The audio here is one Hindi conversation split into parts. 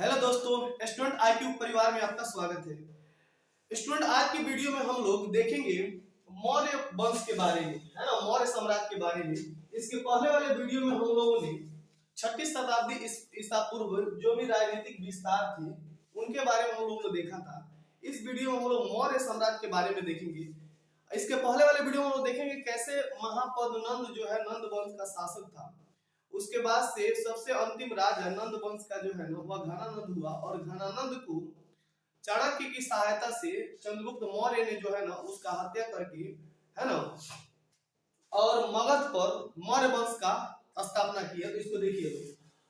हेलो दोस्तों, स्टूडेंट आईक्यू परिवार में आपका स्वागत है। स्टूडेंट, आज की वीडियो में हम लोग देखेंगे मौर्य वंश के बारे में, है ना, मौर्य साम्राज्य के बारे में। इसके पहले वाले वीडियो में हम लोगों ने 6ठी शताब्दी ईसा पूर्व जो भी राजनीतिक विस्तार थे उनके बारे में हम लोगों ने देखा था। इस वीडियो में हम लोग मौर्य साम्राज्य के बारे में देखेंगे। इसके पहले वाले वीडियो में हम लोग देखेंगे कैसे महापद्मनंद जो है नंद वंश का शासक था। उसके बाद से सबसे अंतिम राजा नंद वंश का जो है ना वह घनानंद हुआ, और घनानंद को चाणक्य की सहायता से चंद्रगुप्त मौर्य ने जो है ना उसका हत्या करके, है ना, और मगध पर मौर्य वंश का स्थापना किया। तो इसको देखिए,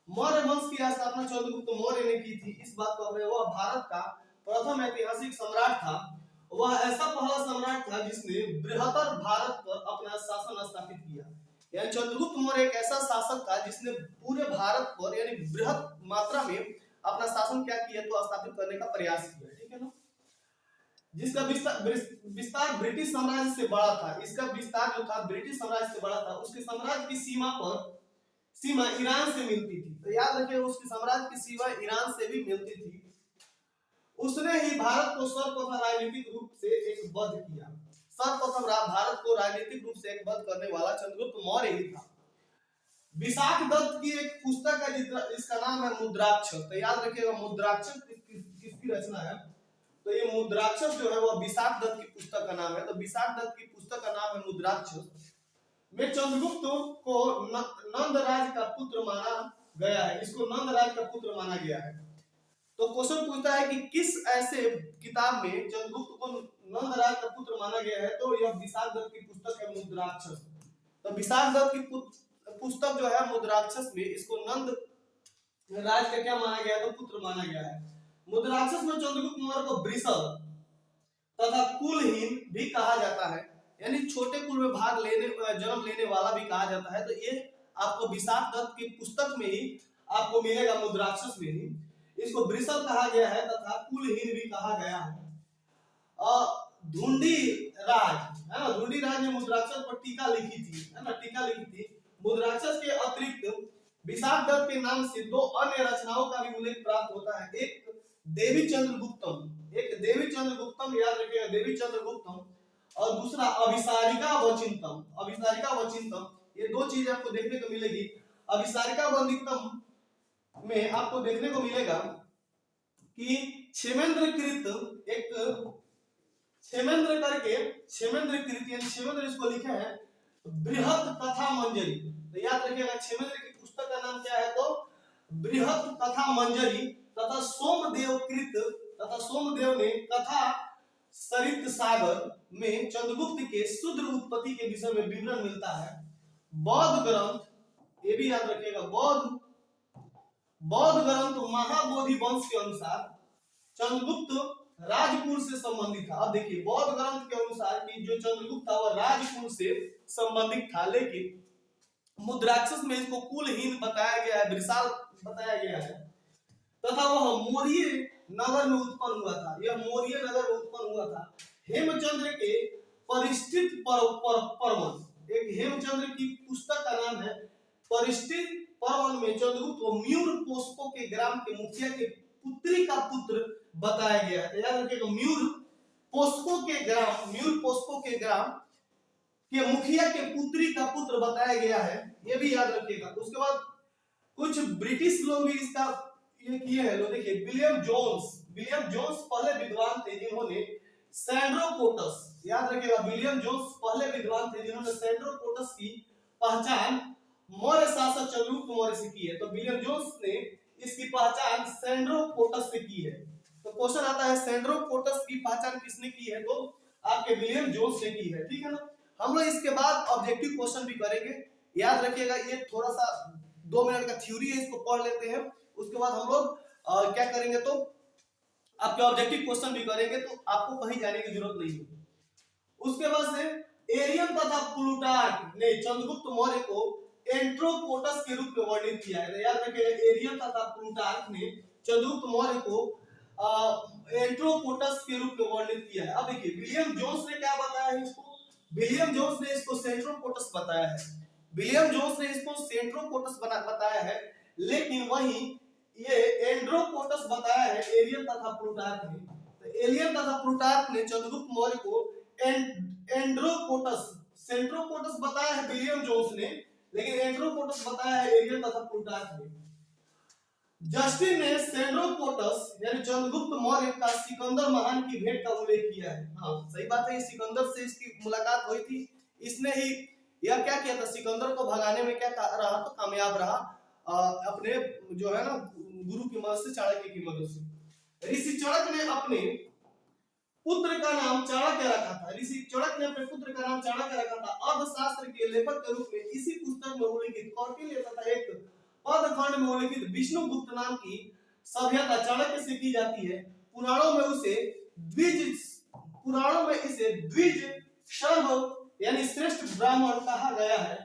मौर्य वंश की स्थापना चंद्रगुप्त मौर्य ने की थी। इस बात को वह भारत का प्रथम ऐतिहासिक सम्राट था। वह ऐसा पहला सम्राट था जिसने बृहत्तर भारत पर अपना शासन स्थापित किया। यानी चंद्रगुप्त मौर्य एक ऐसा शासक था जिसने पूरे भारत पर यानी बृहत मात्रा में अपना शासन क्या किया, तो स्थापित करने का प्रयास किया। ठीक है ना, जिसका विस्तार ब्रिटिश साम्राज्य से बड़ा था। इसका विस्तार जो था ब्रिटिश साम्राज्य से बड़ा था। उसके साम्राज्य की सीमा ईरान से मिलती थी। तो याद रखिए, उसके साम्राज्य की सीमा ईरान से भी मिलती थी। उसने ही भारत को सर्वप्रथम राजनीतिक रूप से एक वध किया। सर्वप्रथम भारत को राजनीतिक रूप से एक वध करने वाला चंद्रगुप्त मौर्य ही था। विशाख दत्त की एक पुस्तक है इसका नाम है मुद्राक्षर। तो याद रखिएगा, मुद्राक्षर किसकी रचना है? तो ये मुद्राक्षर जो है वह विशाख दत्त की पुस्तक का नाम है। तो विशाख दत्त की पुस्तक का नाम है मुद्राक्षर। में चंद्रगुप्त को नंदराज का पुत्र माना गया है। इसको नंदराज का पुत्र माना गया है। तो क्वेश्चन पूछता है कि किस ऐसे किताब में चंद्रगुप्त को नंदराज का पुत्र माना गया है? तो यह विशाख दत्त की पुस्तक है मुद्राक्षर। तो विशाख दत्त की पुस्तक जो है मुद्राक्षस में इसको नंद राज का क्या माना गया, तो पुत्र माना गया है। मुद्राक्षस में चंद्रगुप्त मौर्य को वृषल तथा कुलहीन भी कहा जाता है, यानी छोटे कुल में जन्म लेने वाला भी कहा जाता है। तो ये आपको विशाख दत्त की पुस्तक में ही आपको मिलेगा, मुद्राक्षस में ही इसको वृषल कहा गया है तथा कुलहीन भी कहा गया है। धुंडी राज, है ना, धुंडी राज ने मुद्राक्षस पर टीका लिखी थी, है ना, टीका लिखी थी। मुद्राक्षस के अतिरिक्त विशाख दत्त के नाम से दो अन्य रचनाओं का भी उल्लेख प्राप्त होता है। एक देवी चंद्रगुप्तम, याद रखिएगा, देवी चंद्रगुप्तम, और दूसरा अभिसारिका वचिंतम। अभिसारिका वचिंतम, ये दो चीजें आपको देखने को मिलेगी। अभिसारिका वचिंतम में आपको देखने को मिलेगा कि क्षेमेंद्र इसको लिखा है बृहत कथा मंजरी। तो याद रखिएगा, क्षेमेंद्र की पुस्तक का नाम क्या है, तो बृहत कथा मंजरी। तथा सोमदेव ने कथा सरित सागर में चंद्रगुप्त के शूद्र उत्पत्ति के विषय में विवरण मिलता है। बौद्ध ग्रंथ, ये भी याद रखिएगा, बौद्ध ग्रंथ महाबोधि वंश के अनुसार चंद्रगुप्त राजकुल से संबंधित था। अब देखिए, बौद्ध ग्रंथ के अनुसार कि जो चंद्रगुप्त था वह राजकुल से संबंधित था, लेकिन मुद्राक्षस में इसको कुलहीन बताया गया है, वृषाल बताया गया है। तथा वह मौर्य नगर में उत्पन्न हुआ था। यह मौर्य नगर में उत्पन्न हुआ था। हेमचंद्र के परिष्ठित पर्वन, एक हेमचंद्र की पुस्तक का नाम है परिष्ठित पर्वन में चंद्रगुप्त को म्यूर पोस्को के ग्राम के मुखिया के पुत्री का पुत्र बताया गया है। याद रखिएगा, म्यूर पोस्को के ग्राम के मुखिया के पुत्री का पुत्र बताया गया है, ये भी याद रखिएगा। उसके बाद कुछ ब्रिटिश लोग भी इसका ये किए हैं। देखिए, विलियम जोन्स पहले विद्वान थे जिन्होंने सैंड्रोकोटस, याद रखिएगा, विलियम जोन्स पहले विद्वान थे जिन्होंने सैंड्रोकोटस की पहचान मौर्य शासक चंद्रगुप्त मौर्य से की है। तो विलियम जोन्स ने इसकी पहचान सैंड्रोकोटस से की है। तो क्वेश्चन आता है सैंड्रोकोटस की पहचान किसने की है, तो आपके विलियम जोन्स ने की है। ठीक है ना, हम लोग इसके बाद ऑब्जेक्टिव क्वेश्चन भी करेंगे। याद रखिएगा, ये थोड़ा सा 2 मिनट का थ्योरी है, इसको पढ़ लेते हैं। उसके बाद हम लोग क्या करेंगे, तो आपके ऑब्जेक्टिव क्वेश्चन भी करेंगे, तो आपको कहीं जाने की जरूरत नहीं है। उसके बाद से एरियन तथा प्लूटार्क ने चंद्रगुप्त मौर्य को एंट्रोकोटस के रूप में वर्णित किया है। याद रखिएगा, एरियन तथा प्लूटार्क ने चंद्रगुप्त मौर्य को एंट्रोकोटस के रूप में वर्णित किया है। अब देखिए, विलियम जोन्स ने क्या बताया है इसको, विलियम जोन्स ने इसको सेंट्रोकोटस बताया है। विलियम जोन्स ने इसको सेंट्रोकोटस बताया है, लेकिन वहीं ये एंड्रोकोटस प्लूटार्क ने, तो एलियन तथा प्लूटार्क ने चंद्रगुप्त मौर्य को एंड्रोकोटस, सेंट्रोकोटस बताया है विलियम जोन्स ने, लेकिन एंड्रोकोटस बताया है एलियन तथा प्लूटार्क ने। जस्टिन ने सेंड्रोकोटस यानी चंद्रगुप्त मौर्य का सिकंदर महान की भेंट का उल्लेख किया है। हाँ सही बात है, सिकंदर से इसकी मुलाकात हुई थी, इसने ही यह क्या किया था, सिकंदर को भगाने में क्या रहा, तो कामयाब रहा अपने जो है ना गुरु की मदद से, चाणक्य की मदद से। ऋषि चाणक्य ने अपने पुत्र का नाम चाणक्य रखा था, ऋषि चाणक्य ने अपने पुत्र का नाम चाणक्य रखा था। अर्थशास्त्र के लेखक के रूप में इसी पुस्तक में उल्लेखित कौटिल्य तथा एक पदखंड में उल्लेखित विष्णुगुप्त नाम की सभ्यता चाणक्य से की जाती है। पुराणों में इसे द्विज सर्व यानी श्रेष्ठ ब्राह्मण कहा गया है।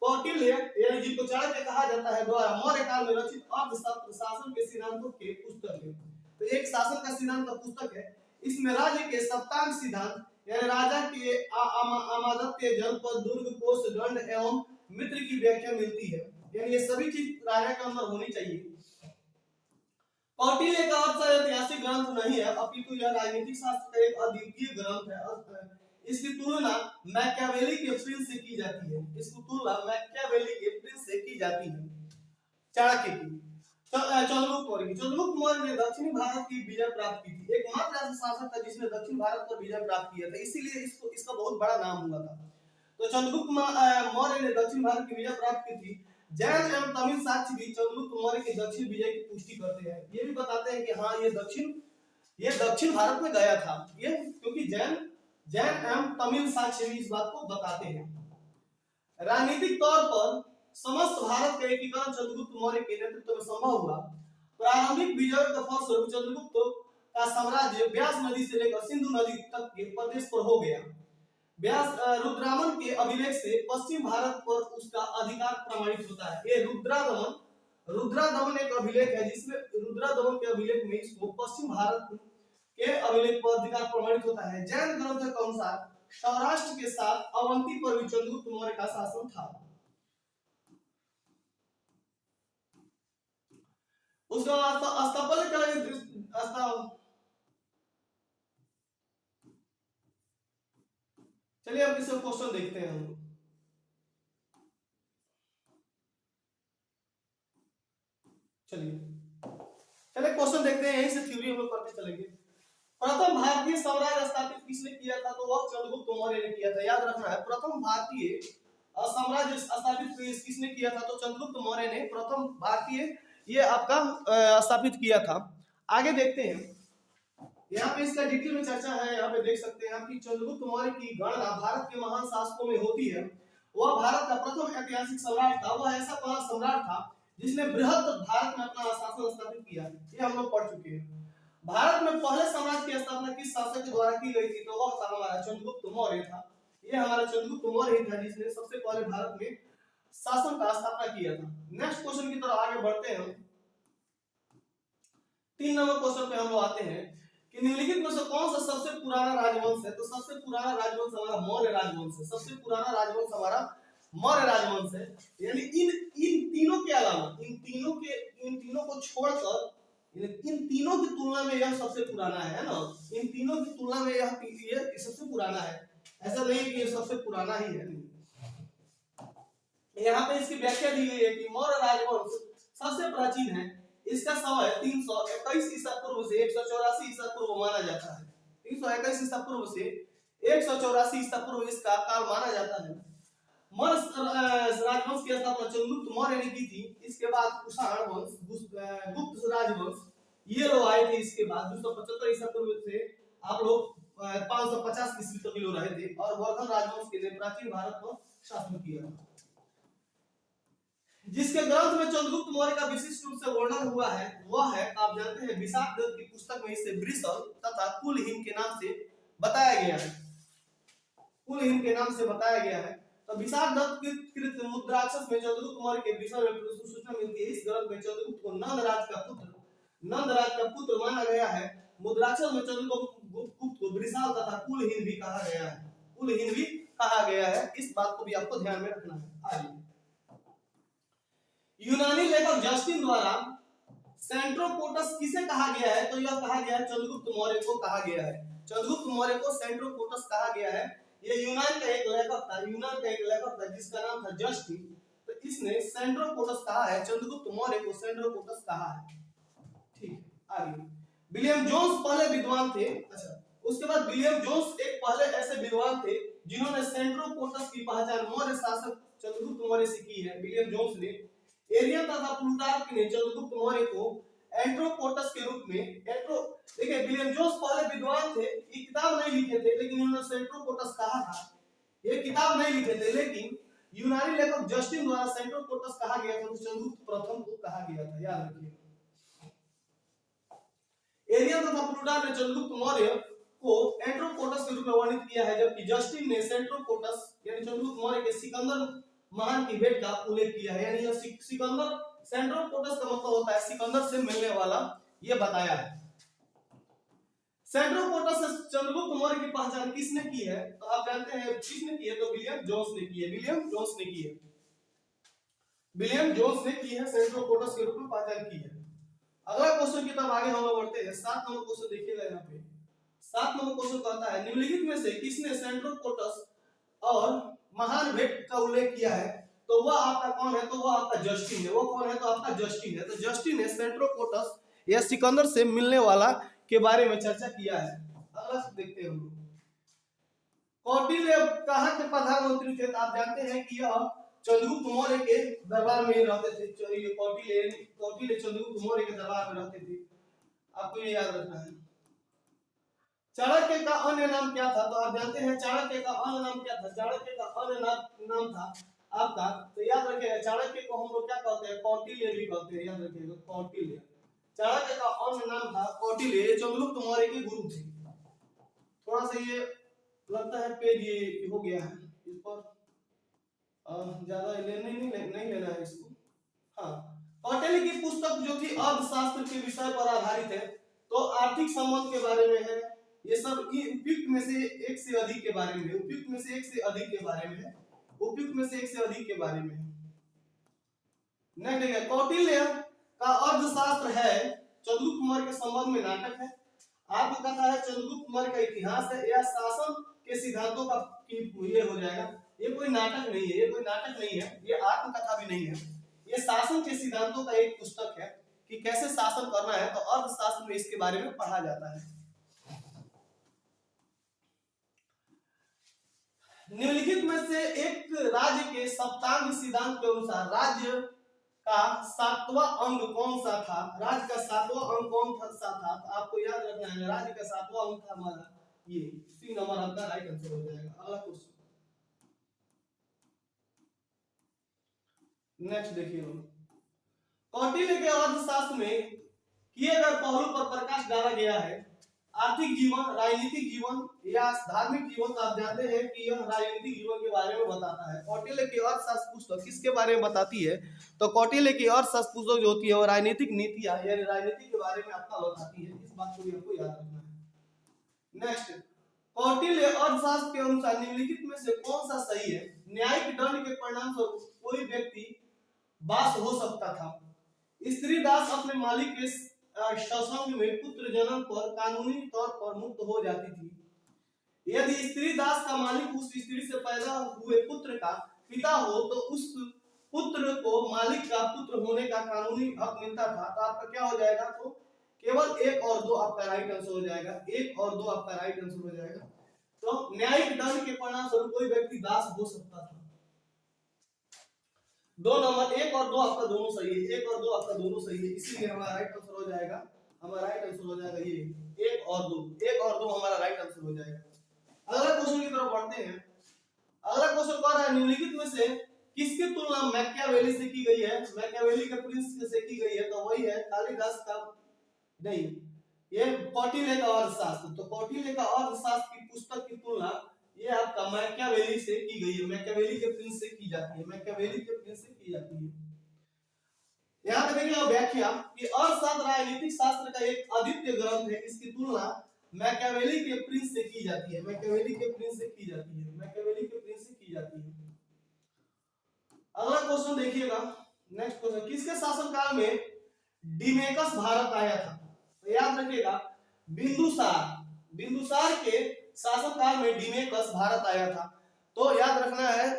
कौटिल्य यानी जिसको चाणक्य कहा जाता है द्वारा मौर्य काल में रचित अर्थशास्त्र शासन के सिद्धांतों के पुस्तक है। तो एक शासन का सिद्धांत का पुस्तक है। इसमें राज्य के सप्तांग सिद्धांत यानी राजा के आमादत्य, जनपद, दुर्ग, कोष, दंड एवं मित्र की व्याख्या मिलती है। यानी ये सभी चीज राजा के अंदर होनी चाहिए। कौटिल्य का अर्थ ऐतिहासिक ग्रंथ नहीं है, अपितु यह राजनीतिक शास्त्र का एक अद्वितीय ग्रंथ है। इसकी तुलना मैकियावेली के प्रिंस से की जाती है, चाणक्य की। चंद्रगुप्त मौर्य ने दक्षिणी भारत की विजय प्राप्त की थी, एकमात्र ऐसा शासक था जिसने दक्षिण भारत पर विजय प्राप्त किया था, इसीलिए इसका बहुत बड़ा नाम हुआ था। तो चंद्रगुप्त मौर्य ने दक्षिण भारत की विजय प्राप्त की थी। जैन एवं तमिल साक्ष्य भी चंद्रगुप्त मौर्य के दक्षिण विजय की पुष्टि करते हैं, ये भी बताते हैं कि हाँ ये दक्षिण भारत में गया था, ये क्योंकि जैन एवं तमिल साक्ष्य भी इस बात को बताते हैं। राजनीतिक तौर पर समस्त भारत का एकीकरण चंद्रगुप्त मौर्य के नेतृत्व में संभव हुआ। प्रारंभिक विजय का फलस्वरूप चंद्रगुप्त का साम्राज्य व्यास नदी से लेकर सिंधु नदी तक के प्रदेश पर हो गया। रुद्रामन के अभिलेख से पश्चिम भारत पर उसका अधिकार प्रमाणित होता है। ये रुद्रादमन एक अभिलेख है, जिसमें रुद्रादमन के अभिलेख में इसको पश्चिम भारत के अभिलेख पर अधिकार प्रमाणित होता है। जैन ग्रंथ के अनुसार सौराष्ट्र के साथ अवंती पर भी चंद्रगुप्त मौर्य का शासन था। उसका स्थापत्य चलिए अब इसका क्वेश्चन देखते हैं हम। चलिए क्वेश्चन देखते हैं, यहीं से थ्योरी हम लोग पढ़ते चलेंगे। प्रथम भारतीय साम्राज्य स्थापित किसने किया था, तो वह चंद्रगुप्त मौर्य ने किया था। याद रखना है, प्रथम भारतीय साम्राज्य स्थापित किसने किया था, तो चंद्रगुप्त मौर्य ने प्रथम भारतीय ये आपका स्थापित किया था। आगे देखते हैं, यहाँ पे इसका डिटेल में चर्चा है। यहाँ पे देख सकते हैं आप कि चंद्रगुप्त मौर्य की गणना भारत के महान शासकों में होती है। वह भारत का प्रथम ऐतिहासिक सम्राट था। वह ऐसा पहला सम्राट था जिसने बृहद भारत में अपना शासन स्थापित किया। ये हम लोग पढ़ चुके हैं। भारत में पहले साम्राज्य की स्थापना किस शासक के द्वारा की गई थी, तो वह था हमारा चंद्रगुप्त मौर्य था। ये हमारा चंद्रगुप्त मौर्य ही था जिसने सबसे पहले भारत में शासन का स्थापना किया था। नेक्स्ट क्वेश्चन की तरफ आगे बढ़ते हैं। 3 नंबर क्वेश्चन पे हम लोग आते हैं कि निम्नलिखित में से कौन सा सबसे पुराना राजवंश है, तो सबसे पुराना राजवंश हमारा मौर्य राजवंश है। सबसे पुराना राजवंश हमारा मौर्य राजवंश है। यानी इन तीनों के अलावा, इन तीनों को छोड़कर, इन तीनों की तुलना में यह सबसे पुराना है ना। इन तीनों की तुलना में यह सबसे पुराना है, ऐसा नहीं कि ये सबसे पुराना ही है। यहाँ पे इसकी व्याख्या दी गई है कि मौर्य राजवंश सबसे प्राचीन है। इसका समय 321 ईसा पूर्व से 184 ईसा पूर्व माना जाता है। 321 ईसा पूर्व से 184 ईसा पूर्व इसका काल माना जाता है। मौर्य राजवंश की स्थापना चंद्रगुप्त मौर्य ने की थी। इसके बाद कुषाण वंश, गुप्त राजवंश ये लोग आए थे। इसके बाद 275 ईसा पूर्व से आप लोग 550 ईस्वी तक लोग रहे थे और वर्धन राजवंश के लिए प्राचीन भारत पर शासन किया। जिसके ग्रंथ में चंद्रगुप्त मौर्य का विशिष्ट रूप से वर्णन हुआ है वह है, आप जानते हैं, विशाख दत्त की पुस्तक में इसे वृषल तथा कुलहीन के नाम से बताया गया है। कुलहीन के नाम से बताया गया है। तो विशाख दत्त कृत मुद्राक्षस में चंद्रगुप्त मौर्य के विषय में सूचना मिलती है। इस ग्रंथ में चंद्रगुप्त को नंदराज का पुत्र माना गया है। मुद्राक्षस में चंद्रगुप्त को वृषाल तथा कुलहीन भी कहा गया है। इस बात को भी आपको ध्यान में रखना है। आइए, यूनानी लेखक जस्टिन द्वारा सेंट्रोपोटस किसे कहा गया है? तो यह कहा गया है चंद्रगुप्त मौर्य को कहा गया है। चंद्रगुप्त मौर्य को सेंट्रोपोटस कहा गया है। ये यूनान का एक लेखक था जिसका नाम था जस्टिन। तो इसने सेंट्रोपोटस कहा है, चंद्रगुप्त मौर्य को सेंट्रोपोटस कहा है। ठीक, आगे विलियम जोन्स पहले विद्वान थे। अच्छा, उसके बाद विलियम जोन्स एक पहले ऐसे विद्वान थे जिन्होंने सेंट्रोपोटस की पहचान मौर्य शासक चंद्रगुप्त मौर्य से की है। विलियम जोन्स ने। एरियन तथा प्लूटार्क ने चंद्रगुप्त मौर्य को एंट्रोपोटस के रूप में देखिए विलियम जोन्स पहले विद्वान थे, ये किताब नहीं लिखे थे, लेकिन उन्होंने सेंट्रोपोटस कहा था। ये किताब नहीं लिखे थे, लेकिन यूनानी लेखक जस्टिन द्वारा सेंट्रोपोटस कहा गया था, चंद्रगुप्त प्रथम को कहा गया था, याद रखिए। एरियन तथा प्लूटार्क ने चंद्रगुप्त मौर्य को एंट्रोपोटस के रूप में वर्णित किया है, जबकि जस्टिन ने सेंट्रोपोटस यानी चंद्रगुप्त मौर्य के सिकंदर महान की भेंट का उल्लेख किया है। यानी यह सिकंदर, सेंट्रोपोटस का मतलब होता है सिकंदर से मिलने वाला, ये बताया है। सेंट्रोपोटस से चंद्रगुप्त मौर्य की पहचान किसने की है? तो आप जानते हैं किसने की है, तो विलियम जोन्स ने की है। विलियम जोन्स ने की है। विलियम जोन्स ने की है, सेंट्रोपोटस के रूप में पहचान की है। अगला क्वेश्चन की तरफ आगे हम लोग बढ़ते हैं। 7 नंबर क्वेश्चन देखिएगा यहाँ पे। 7 नंबर क्वेश्चन कहता है निम्नलिखित में से किसने सेंट्रोपोटस और महान भेंट का उल्लेख किया है? तो वह आपका कौन है? तो वह आपका जस्टिन है। वो कौन है? तो आपका जस्टिन है। तो जस्टिन ने सेंट्रोपोटस या सिकंदर से मिलने वाला के बारे में चर्चा किया है। अगला देखते हैं हम लोग। कौटिल्य कहाँ के प्रधानमंत्री थे? तो आप जानते हैं कि यह चंद्रगुप्त मौर्य के दरबार में रहते थे। कौटिल्य चंद्रगुप्त मौर्य के दरबार में रहते थे, आपको ये याद रखना है। चाणक्य का अन्य नाम क्या था? तो आप जानते हैं चाणक्य का अन्य नाम क्या था? चाणक्य का अन्य नाम था आपका, तो याद रखिएगा चाणक्य को हम लोग क्या कहते हैं? कौटिल्य भी कहते हैं, याद रखिएगा कौटिल्य। चाणक्य का अन्य नाम था कौटिल्य। चंद्रगुप्त मौर्य के गुरु थे। थोड़ा सा ये लगता है पेज ये हो गया है, इस पर ज्यादा नहीं लेना है इसको। हाँ, कौटिल्य की पुस्तक जो थी अर्थशास्त्र के विषय पर आधारित है, तो आर्थिक संबंध के बारे में है। ये सब उपयुक्त में से एक से अधिक के बारे में है, उपयुक्त में से एक से अधिक के बारे में है, उपयुक्त में से एक से अधिक के बारे में है। नेक्स्ट देखिए, कौटिल्य का अर्थशास्त्र है, चंद्रगुप्त मौर्य के संबंध में नाटक है, आत्मकथा है, चंद्रगुप्त मौर्य का इतिहास है, या शासन के सिद्धांतों का ये हो जाएगा। ये कोई नाटक नहीं है, ये कोई नाटक नहीं है, ये आत्मकथा भी नहीं है, ये शासन के सिद्धांतों का एक पुस्तक है कि कैसे शासन करना है। तो अर्थशास्त्र में इसके बारे में पढ़ा जाता है। निम्नलिखित में से एक राज्य के सप्तांग सिद्धांत के अनुसार राज्य का 7वां अंग कौन सा था? राज्य का 7वां अंग कौन सा था? तो आपको याद रखना है, राज्य का 7वां अंग था हमारा ये। सी नंबर आपका राइट आंसर हो जाएगा। अगला क्वेश्चन नेक्स्ट देखिए, कौटिल्य के अर्थशास्त्र में किए गए पहलू पर प्रकाश डाला गया है। आर्थिक जीवन, राजनीतिक जीवन या धार्मिक जीवन। तो आप जानते हैं कि यह राजनीतिक जीवन के बारे में बताता है। कौटिल्य की अर्थशास्त्र पुस्तक किसके बारे में बताती है? तो कौटिल्य की अर्थशास्त्र पुस्तक जो होती है वो राजनीतिक नीतियां यानी राजनीति के बारे में आपका बताती है। इस बात को भी आपको याद रखना है। नेक्स्ट, कौटिल्य अर्थशास्त्र के अनुसार निम्नलिखित में से कौन सा सही है? न्यायिक दंड के परिणाम स्वरूप कोई व्यक्ति बास हो सकता था। स्त्री दास अपने मालिक के सत्संग में पुत्र जन्म पर कानूनी तौर पर मुक्त हो जाती थी। यदि स्त्री दास का मालिक उस स्त्री से पैदा हुए पुत्र का पिता हो तो उस पुत्र को मालिक का पुत्र होने का कानूनी हक मिलता था। तो आपका क्या हो जाएगा? तो केवल 1 और 2 आपका राइट आंसर हो जाएगा। 1 और 2 आपका राइट आंसर हो जाएगा। तो न्यायिक दंड के परिणाम स्वरूप कोई व्यक्ति दास हो सकता था। 2 नंबर 1 और 2 आपका दोनों सही है। 1 और 2 आपका दोनों सही है, इसीलिए हमारा राइट आंसर हो जाएगा। हमारा राइट आंसर हो जाएगा ये 1 और 2। 1 और 2 हमारा राइट आंसर हो जाएगा। अगला क्वेश्चन की तरफ बढ़ते हैं। अगला क्वेश्चन कह रहा है निम्नलिखित में से किसकी तुलना मैकियावेली से की गई है? मैकियावेली के प्रिंस से की गई है, तो वही है कालिदास का नहीं, ये कौटिल्य का अर्थशास्त्र। तो कौटिल्य का अर्थशास्त्र की पुस्तक की तुलना ये आपका मैकियावेली से की गई है, मैकियावेली के प्रिंस से की जाती है, मैकियावेली के प्रिंस से की जाती है। यहाँ पे देखिए व्याख्या कि अर्थशास्त्र राजनीतिक शास्त्र का एक अद्वितीय ग्रंथ है, इसकी तुलना मैकियावेली के प्रिंस से की जाती है, मैकियावेली के प्रिंस से की जाती है, मैकियावेली के प्रिंस से की जाती है। अगला क्वेश्चन देखिएगा, नेक्स्ट क्वेश्चन, किसके शासनकाल में डिमेकस भारत आया था। तो याद रखिएगा, बिंदुसार के शासनकाल में डिमेकस भारत आया था। तो याद रखना है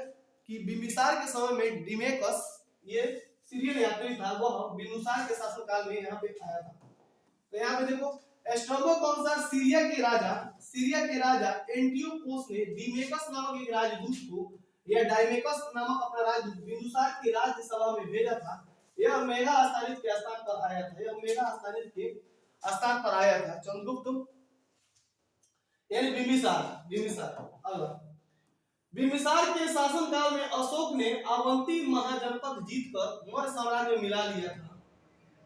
कि बिंबिसार के समय में डिमेकस, ये सीरियन यात्री था, वह बिंदुसार के शासनकाल में यहाँ पे आया था। तो यहाँ पे देखो, स्ट्रैबो कौन सा, सीरिया के राजा एंटियोकोस ने डिमेकस नामक एक राजदूत को, या डाइमेकस नामक अपना राजदूत बिंदुसार की राज्यसभा में भेजा था। यह मेगा आस्थानित के स्थान पर आया था, चंद्रगुप्त यानी बिंबिसार। अगला, बिंबिसार के शासनकाल में अशोक ने अवंती महाजनपद जीतकर मौर्य साम्राज्य में मिला लिया था।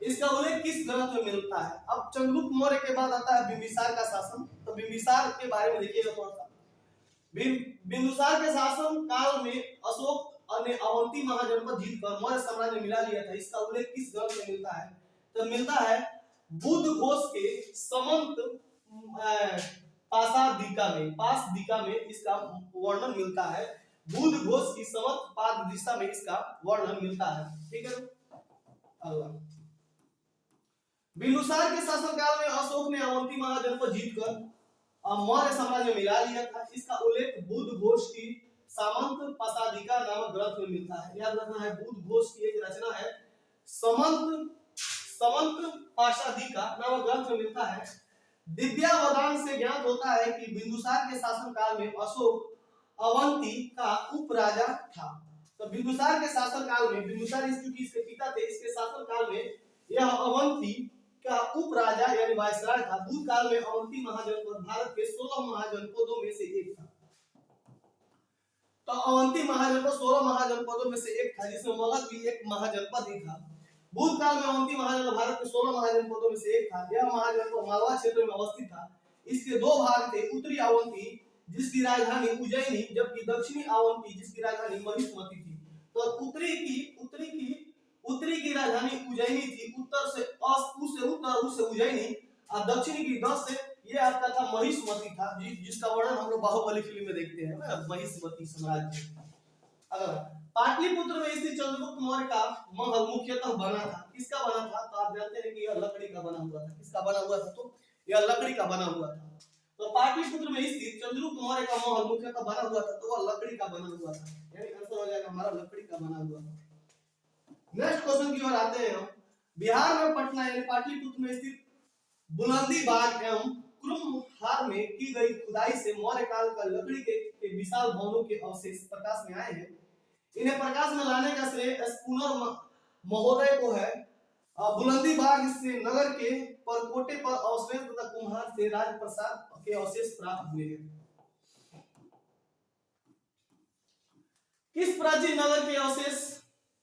इसका उल्लेख किस ग्रंथ में मिलता है? अब चंद्रगुप्त मौर्य के बाद आता है बिंबिसार का शासन। तो बिंबिसार के बारे में देखिएगा थोड़ा सा। बिंदुसार के शासन काल में अशोक ने अवंती महाजनपद जीतकर मौर्य साम्राज्य में मिला लिया था। इसका उल्लेख किस ग्रंथ में मिलता है? तो मिलता है बुद्ध घोष के समंत पासदीका में इसका वर्णन मिलता है। बुद्ध घोष की समंत पाददिशा में इसका वर्णन मिलता है। ठीक है। अगला, बिंदुसार के शासनकाल में अशोक ने अवंती महाजनपद जीतकर मौर्य साम्राज्य में मिला लिया था। इसका उल्लेख बुद्ध घोष की सामंत पासादिका नामक ग्रंथ में मिलता है। याद रखना है, बुद्ध घोष की एक रचना है समंत पासादिका नामक ग्रंथ में मिलता है। दिव्यावदान से ज्ञात होता है कि बिंदुसार के शासनकाल में अशोक अवंती का उपराजा था। तो बिंदुसार के शासनकाल में, बिंदुसार चूंकि इसके पिता थे, इसके शासनकाल में यह अवंती का उपराजा यानी वायसराय था। भूतकाल में अवंती महाजनपद भारत के 16 महाजनपदों में से एक था। तो अवंती महाजनपद 16 महाजनपदों में से एक था, जिसमें मगध भी एक महाजनपद ही था। भूतकाल में अवंती महाजनपद भारत के 16 महाजनपदों में से एक था। यह महाजनपद मालवा क्षेत्र में अवस्थित था। इसके दो भाग थे, उत्तरी अवंती जिसकी राजधानी उज्जैनी, जबकि दक्षिणी अवंती जिसकी राजधानी महिष्मती थी। तो उत्तरी की राजधानी उज्जैनी थी, उत्तर से उज्जैनी, और दक्षिणी की दस से ये आपका था महिष्मती था, जिसका वर्णन हम लोग बाहुबली फिल्म में देखते हैं ना, महिष्मती साम्राज्य। अगर पाटलिपुत्र में स्थित चंद्रगुप्त मौर्य का महल मुख्यतः बना था। किसका बना था? तो आप जानते हैं कि यह लकड़ी का बना हुआ था। किसका बना हुआ था? तो यह लकड़ी का बना हुआ था। तो पाटलिपुत्र में स्थित चंद्रगुप्त मौर्य का महल मुख्यतः बना हुआ था, तो वह लकड़ी का बना हुआ था। यानी आंसर हो जाएगा हमारा लकड़ी का बना हुआ था। नेक्स्ट क्वेश्चन की ओर आते हैं हम। बिहार में पटना यानी पाटलिपुत्र में स्थित बुलंदी बाग एवं कुम्हार में की गई खुदाई से मौर्य काल का लकड़ी के विशाल भवनों के अवशेष प्रकाश में आए हैं। इन्हें प्रकाश में लाने का श्रेय स्पूनर महोदय को है। बुलंदी बाग से नगर के परकोटे पर अवशेष तथा कुम्हार से राजप्रसाद के अवशेष प्राप्त हुए हैं। किस प्राचीन नगर के अवशेष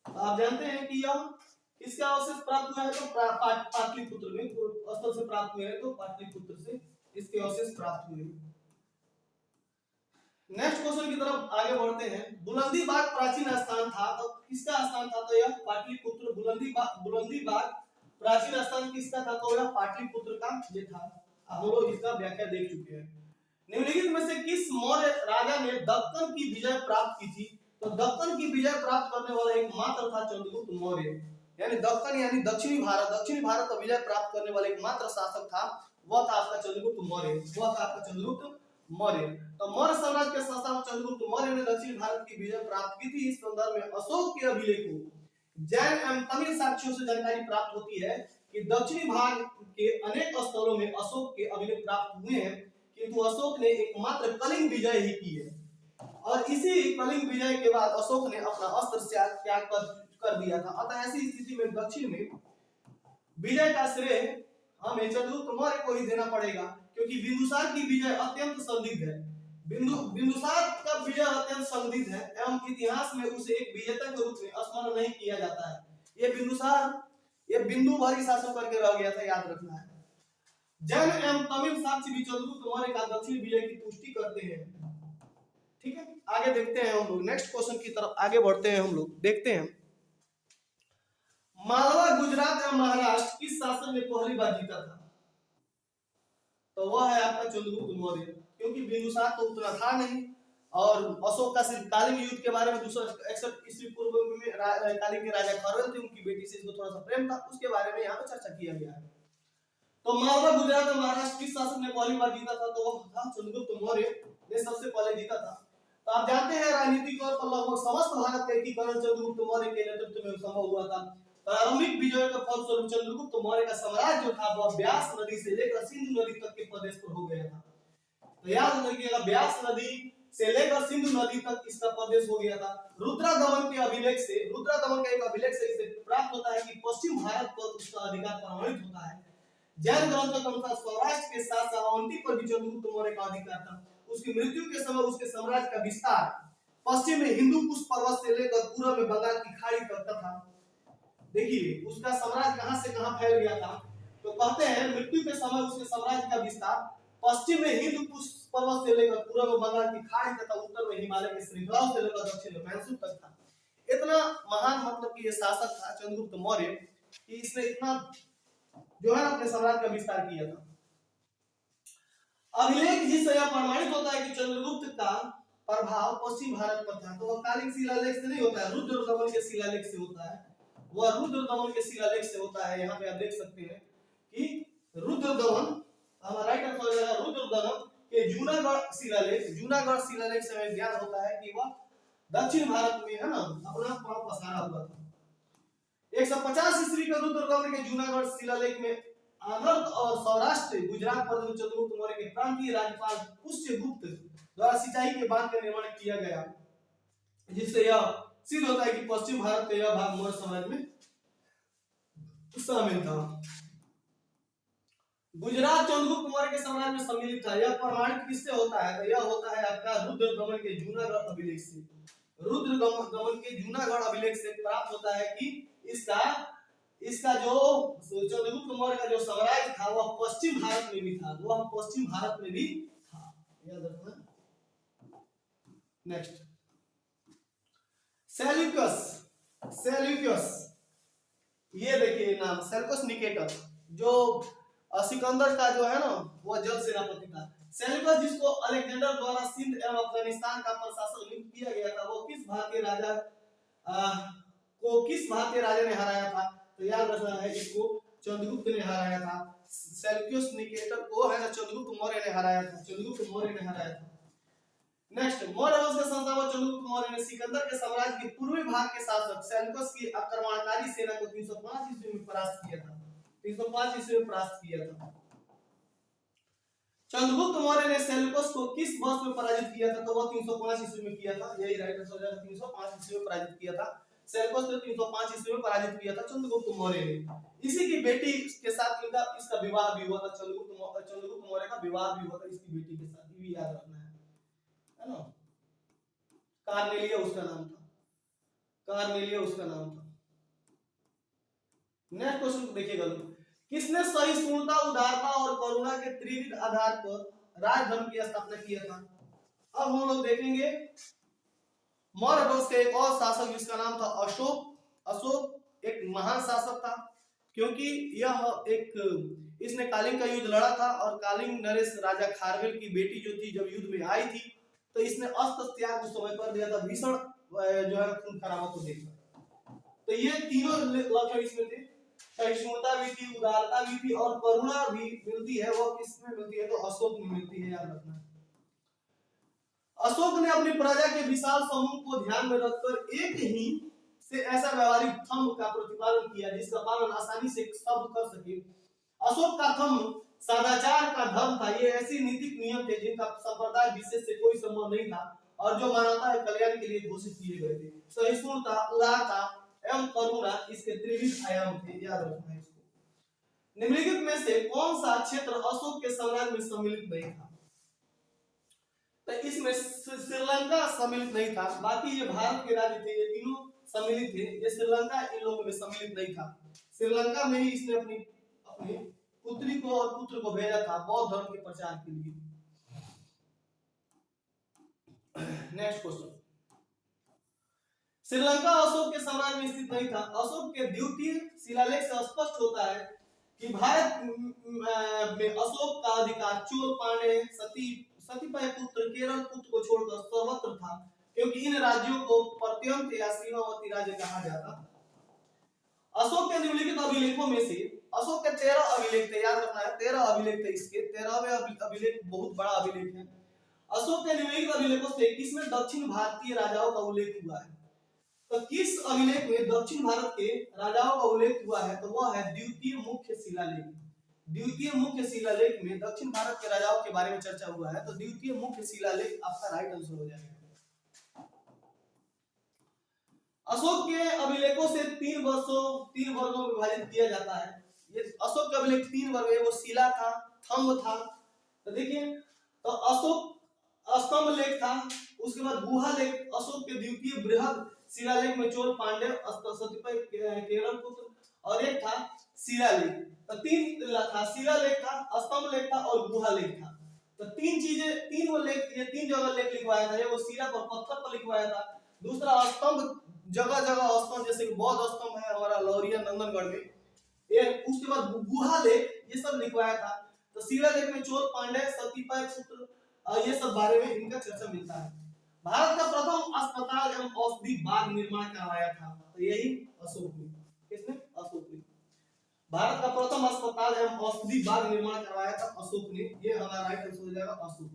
आप जानते हैं कि यह इसका अवशेष प्राप्त हुआ है? तो पाटलिपुत्र में स्थल से प्राप्त हुए हैं। तो पाटलिपुत्र से इसके अवशेष प्राप्त हुए। नेक्स्ट क्वेश्चन की तरफ आगे बढ़ते हैं। बुलंदी बाग प्राचीन स्थान था, तो किसका स्थान था? तो यह पाटलिपुत्र। बुलंदी बाग प्राचीन स्थान किसका था? तो यह पाटलिपुत्र का ये था। हम लोग इसका व्याख्या देख चुके हैं। निम्नलिखित में से किस मौर्य राजा ने दक्कन की विजय प्राप्त की थी? तो दक्कन की विजय प्राप्त करने वाला एकमात्र था चंद्रगुप्त मौर्य। यानी दक्कन यानी दक्षिणी भारत का विजय प्राप्त करने वाला एकमात्र शासक था, वह था आपका चंद्रगुप्त मौर्य। तो मौर्य साम्राज्य के शासक चंद्रगुप्त मौर्य ने दक्षिण भारत की विजय प्राप्त की थी। इस संदर्भ में अशोक के अभिलेखों, जैन एवं तमिल साक्ष्यों से जानकारी प्राप्त होती है कि दक्षिणी भाग के अनेक स्थलों में अशोक के अभिलेख प्राप्त हुए हैं, किंतु अशोक ने एकमात्र कलिंग विजय ही की है। और इसी कलिंग विजय के बाद अशोक ने अपना अस्त्र त्याग कर दिया था। अतः ऐसी स्थिति में दक्षिण में विजय का श्रेय हमें चंद्रगुप्त मौर्य को ही देना पड़ेगा, क्योंकि बिंदुसार की विजय अत्यंत संदिग्ध है। बिंदुसार का विजय अत्यंत संदिग्ध है एवं इतिहास में उसे एक विजेता के रूप में स्मरण नहीं किया जाता है। ये बिंदु भर ही शासन करके रह गया था, याद रखना है। जैन एवं तमिल साक्ष्य भी चंद्रगुप्त मौर्य का दक्षिण विजय की पुष्टि करते हैं। ठीक है, आगे देखते हैं हम लोग। नेक्स्ट क्वेश्चन की तरफ आगे बढ़ते हैं हम लोग। देखते हैं मालवा, गुजरात एवं महाराष्ट्र किस शासन में पहली बार जीता था? तो वह है आपका चंद्रगुप्त मौर्य, क्योंकि बिंदुसार तो उतना था नहीं और अशोक का सिर्फ कालिंग युद्ध के बारे में 261 ईस्वी पूर्व में कालिंग के राजा खारवेल थे, उनकी बेटी से इसको थोड़ा सा प्रेम था, उसके बारे में यहाँ पे चर्चा किया गया है। तो मालवा गुजरात और महाराष्ट्र किस शासक ने पहली बार जीता था? तो वो था चंद्रगुप्त मौर्य ने सबसे पहले जीता था। तो आप जानते हैं राजनीतिक तौर पर लगभग समस्त भारत का एकीकरण चंद्रगुप्त मौर्य के नेतृत्व में संभव हुआ था। प्रारंभिक विजय का फलस्वरूप चंद्रगुप्त मौर्य का साम्राज्य जो था वह ब्यास नदी से लेकर सिंधु नदी तक के प्रदेश पर हो गया था। तो याद रखिएगा, ब्यास नदी से लेकर सिंधु नदी तक इसका प्रदेश हो गया था। रुद्रदमन के अभिलेख से, रुद्रदमन का एक अभिलेख से इसे प्राप्त होता है कि पश्चिम भारत पर उसका अधिकार प्रमाणित होता है। जैन ग्रंथों के अनुसार सौराष्ट्र के साथ साथ अवंती पर भी चंद्रगुप्त मौर्य का अधिकार था। उसकी मृत्यु के समय उसके साम्राज्य का विस्तार पश्चिम में हिंदू कुश पर्वत से लेकर पूर्व में बंगाल की खाड़ी तक था। देखिए उसका साम्राज्य कहां से कहां फैल गया था। तो कहते हैं मृत्यु के समय उसके साम्राज्य का विस्तार पश्चिम में हिंदू कुश पर्वत से लेकर पूर्व में बंगाल की खाड़ी तथा उत्तर में हिमालय की श्रृंखलाओं से लेकर दक्षिण में मैसूर तक था। इतना महान मतलब कि ये शासक था चंद्रगुप्त मौर्य कि इसने इतना जो है अपने साम्राज्य का विस्तार किया था। अभिलेख जिससे यह प्रमाणित होता है कि चंद्रगुप्त का प्रभाव पश्चिम भारत पर था, तो वह कालिंग शिलालेख से नहीं होता है, रुद्रदमन के शिलालेख से होता है। वह रुद्रदमन के शिलालेख से होता है। यहाँ पे आप देख सकते हैं कि रुद्रदमन, हमारा राइट आंसर हो जाएगा रुद्रदमन के जूनागढ़ शिलालेख से हमें ज्ञान होता है कि वह दक्षिण भारत में है ना अपना पांव पसारा हुआ था। 150 ईस्वी के रुद्रदमन के जूनागढ़ शिलालेख में आंध्र और सौराष्ट्र गुजरात पर चंद्रगुप्त मौर्य के प्रांतीय राज्यपाल पुष्यगुप्त द्वारा सिंचाई के बांध का निर्माण किया गया, जिससे यह सिद्ध होता है कि पश्चिम भारत का यह भाग मौर्य समाज में शामिल था। गुजरात चंद्रगुप्त मौर्य के साम्राज्य में सम्मिलित था। यह प्रमाणित किससे होता है? तो यह होता है आपका रुद्रदमन के जूनागढ़ अभिलेख से। रुद्रदमन के जूनागढ़ अभिलेख से प्राप्त होता है कि इसका जो चंद्रगुप्त मौर्य का जो साम्राज्य था वह पश्चिम भारत में भी था, याद रखना। नेक्स्ट सेल्यूकस, ये देखिए नाम सेल्यूकस निकेटर, जो सिकंदर का जो है ना वह जल सेनापति था। सेल्यूकस जिसको अलेक्जेंडर द्वारा सिंध एवं अफगानिस्तान का प्रशासक नियुक्त किया गया था, वो किस भारतीय राजा ने हराया था? तो याद रखना है इसको चंद्रगुप्त ने हराया था। सेल्यूकस निकेटर को है ना चंद्रगुप्त मौर्य ने हराया था। नेक्स्ट, मौर्य वंश के संस्थापक चंद्रगुप्त मौर्य ने सिकंदर के साम्राज्य के पूर्वी भाग के शासक सेल्यूकस की आक्रमणकारी सेना को 305 ईस्वी में परास्त किया था। चंद्रगुप्त मौर्य ने सेल्यूकस को किस वर्ष में पराजित किया था? तो वह 305 ईस्वी में किया था। यही राइट आंसर है, 305 ईस्वी में पराजित किया था। सेल्यूकस ने 305 ईस्वी में पराजित किया था चंद्रगुप्त मौर्य ने। इसी की बेटी के साथ इसका विवाह भी हुआ था। चंद्रगुप्त मौर्य का विवाह भी हुआ था इसकी बेटी के साथ, ये भी याद रखना है ना। कार्नेलिया उसका नाम था। नेक्स्ट क्वेश्चन देखिएगा, किसने सहिष्णुता, उदारता और करुणा के त्रिविध आधार पर राजधर्म की स्थापना किया था? अब हम लोग देखेंगे मौर्य वंश के एक और शासक जिसका नाम था अशोक एक महान शासक था, क्योंकि इसने कालिंग का युद्ध लड़ा था और कालिंग नरेश राजा खारवेल की बेटी जो थी जब युद्ध में आई थी तो इसने अस्त्र त्याग उस समय कर दिया था भीषण जो है खून खराबा को देखकर। तो ये तीनों लक्षण इसमें थे, सहिष्णुता भी थी, उदारता भी थी और करुणा भी मिलती है। वो किसमें मिलती है? तो अशोक में मिलती है, याद रखना। अशोक ने अपनी प्रजा के विशाल समूह को ध्यान में रखकर एक ही से ऐसा व्यवहारिक थंब का प्रतिपादन किया जिसका पालन आसानी से सब कर सके। अशोक का थंब सदाचार का धर्म था। ये ऐसी नीतिक नियम थे जिनका संप्रदाय विशेष से कोई संबंध नहीं था और जो मानवता के कल्याण के लिए घोषित किए गए थे। सहिष्णुता, उदारता एवं करुणा इसके त्रिविध आयाम थे, याद रखना है इसको। निम्नलिखित में से कौन सा क्षेत्र अशोक के साम्राज्य में सम्मिलित नहीं था? तो इसमें श्रीलंका सम्मिलित नहीं था, बाकी ये भारत के राज्य थे, ये तीनों सम्मिलित थे। ये श्रीलंका इन लोगों में सम्मिलित नहीं था। श्रीलंका में ही इसने अपनी पुत्री को और पुत्र को भेजा था बौद्ध धर्म के प्रचार के लिए। नेक्स्ट क्वेश्चन, श्रीलंका अशोक के साम्राज्य में स्थित नहीं था। अशोक के द्वितीय शिलालेख से स्पष्ट होता है कि भारत में अशोक का अधिकार चोल, पांड्य, सतीपाय पुत्र केरल पुत्र को छोड़कर सर्वत्र था, क्योंकि इन राज्यों को प्रत्यंत या सीमावर्ती राज्य कहा जाता। अशोक के निम्नलिखित अभिलेखों में से अशोक के 13 अभिलेख थे, याद रखना है 13 अभिलेख थे। इसके 13वें अभिलेख बहुत बड़ा अभिलेख है। अशोक के निम्नलिखित अभिलेखों से किसमें दक्षिण भारतीय राजाओं का उल्लेख हुआ है? तो किस अभिलेख में दक्षिण भारत के राजाओं का उल्लेख हुआ है? तो वह है द्वितीय मुख्य शिलालेख। द्वितीय मुख्य शिलालेख में दक्षिण भारत के राजाओं के बारे में चर्चा हुआ है, तो द्वितीय मुख्य शिलालेख आपका राइट आंसर हो जाएगा। अशोक के अभिलेखों से तीन वर्गों में विभाजित किया जाता है। ये अशोक का अभिलेख 3 वर्ग है, वो शिला था, थंब था। तो देखिए, तो अशोक स्तंभ लेख था, उसके बाद गुहा लेख, अशोक के द्वितीय बृहद शिलालेख में चोल पांड्य सतीपाय केरल पुत्र, और एक था शिलालेख। तो 3 था, शिलालेख था, स्तंभ लेख था और गुहा लेख था। तो 3 चीजें, 3 वो लेख, ये 3 जगह लेख लिखवाया था। वो शिला पर पत्थर पर लिखवाया था। दूसरा स्तंभ, जगह जगह स्तंभ, जैसे बौद्ध स्तंभ है हमारा लौरिया नंदनगढ़ में। उसके बाद गुहा लेख, ये सब लिखवाया था। तो शिलालेख में चोल पांड्य सतीपाय पुत्र, ये सब बारे में इनका चर्चा मिलता है। भारत का प्रथम अस्पताल एवं औषधि बाग निर्माण करवाया था, तो यही अशोक ने। किसने? अशोक ने। भारत का प्रथम अस्पताल एवं औषधि बाग निर्माण करवाया था अशोक ने। ये हमारा राइट आंसर हो जाएगा अशोक।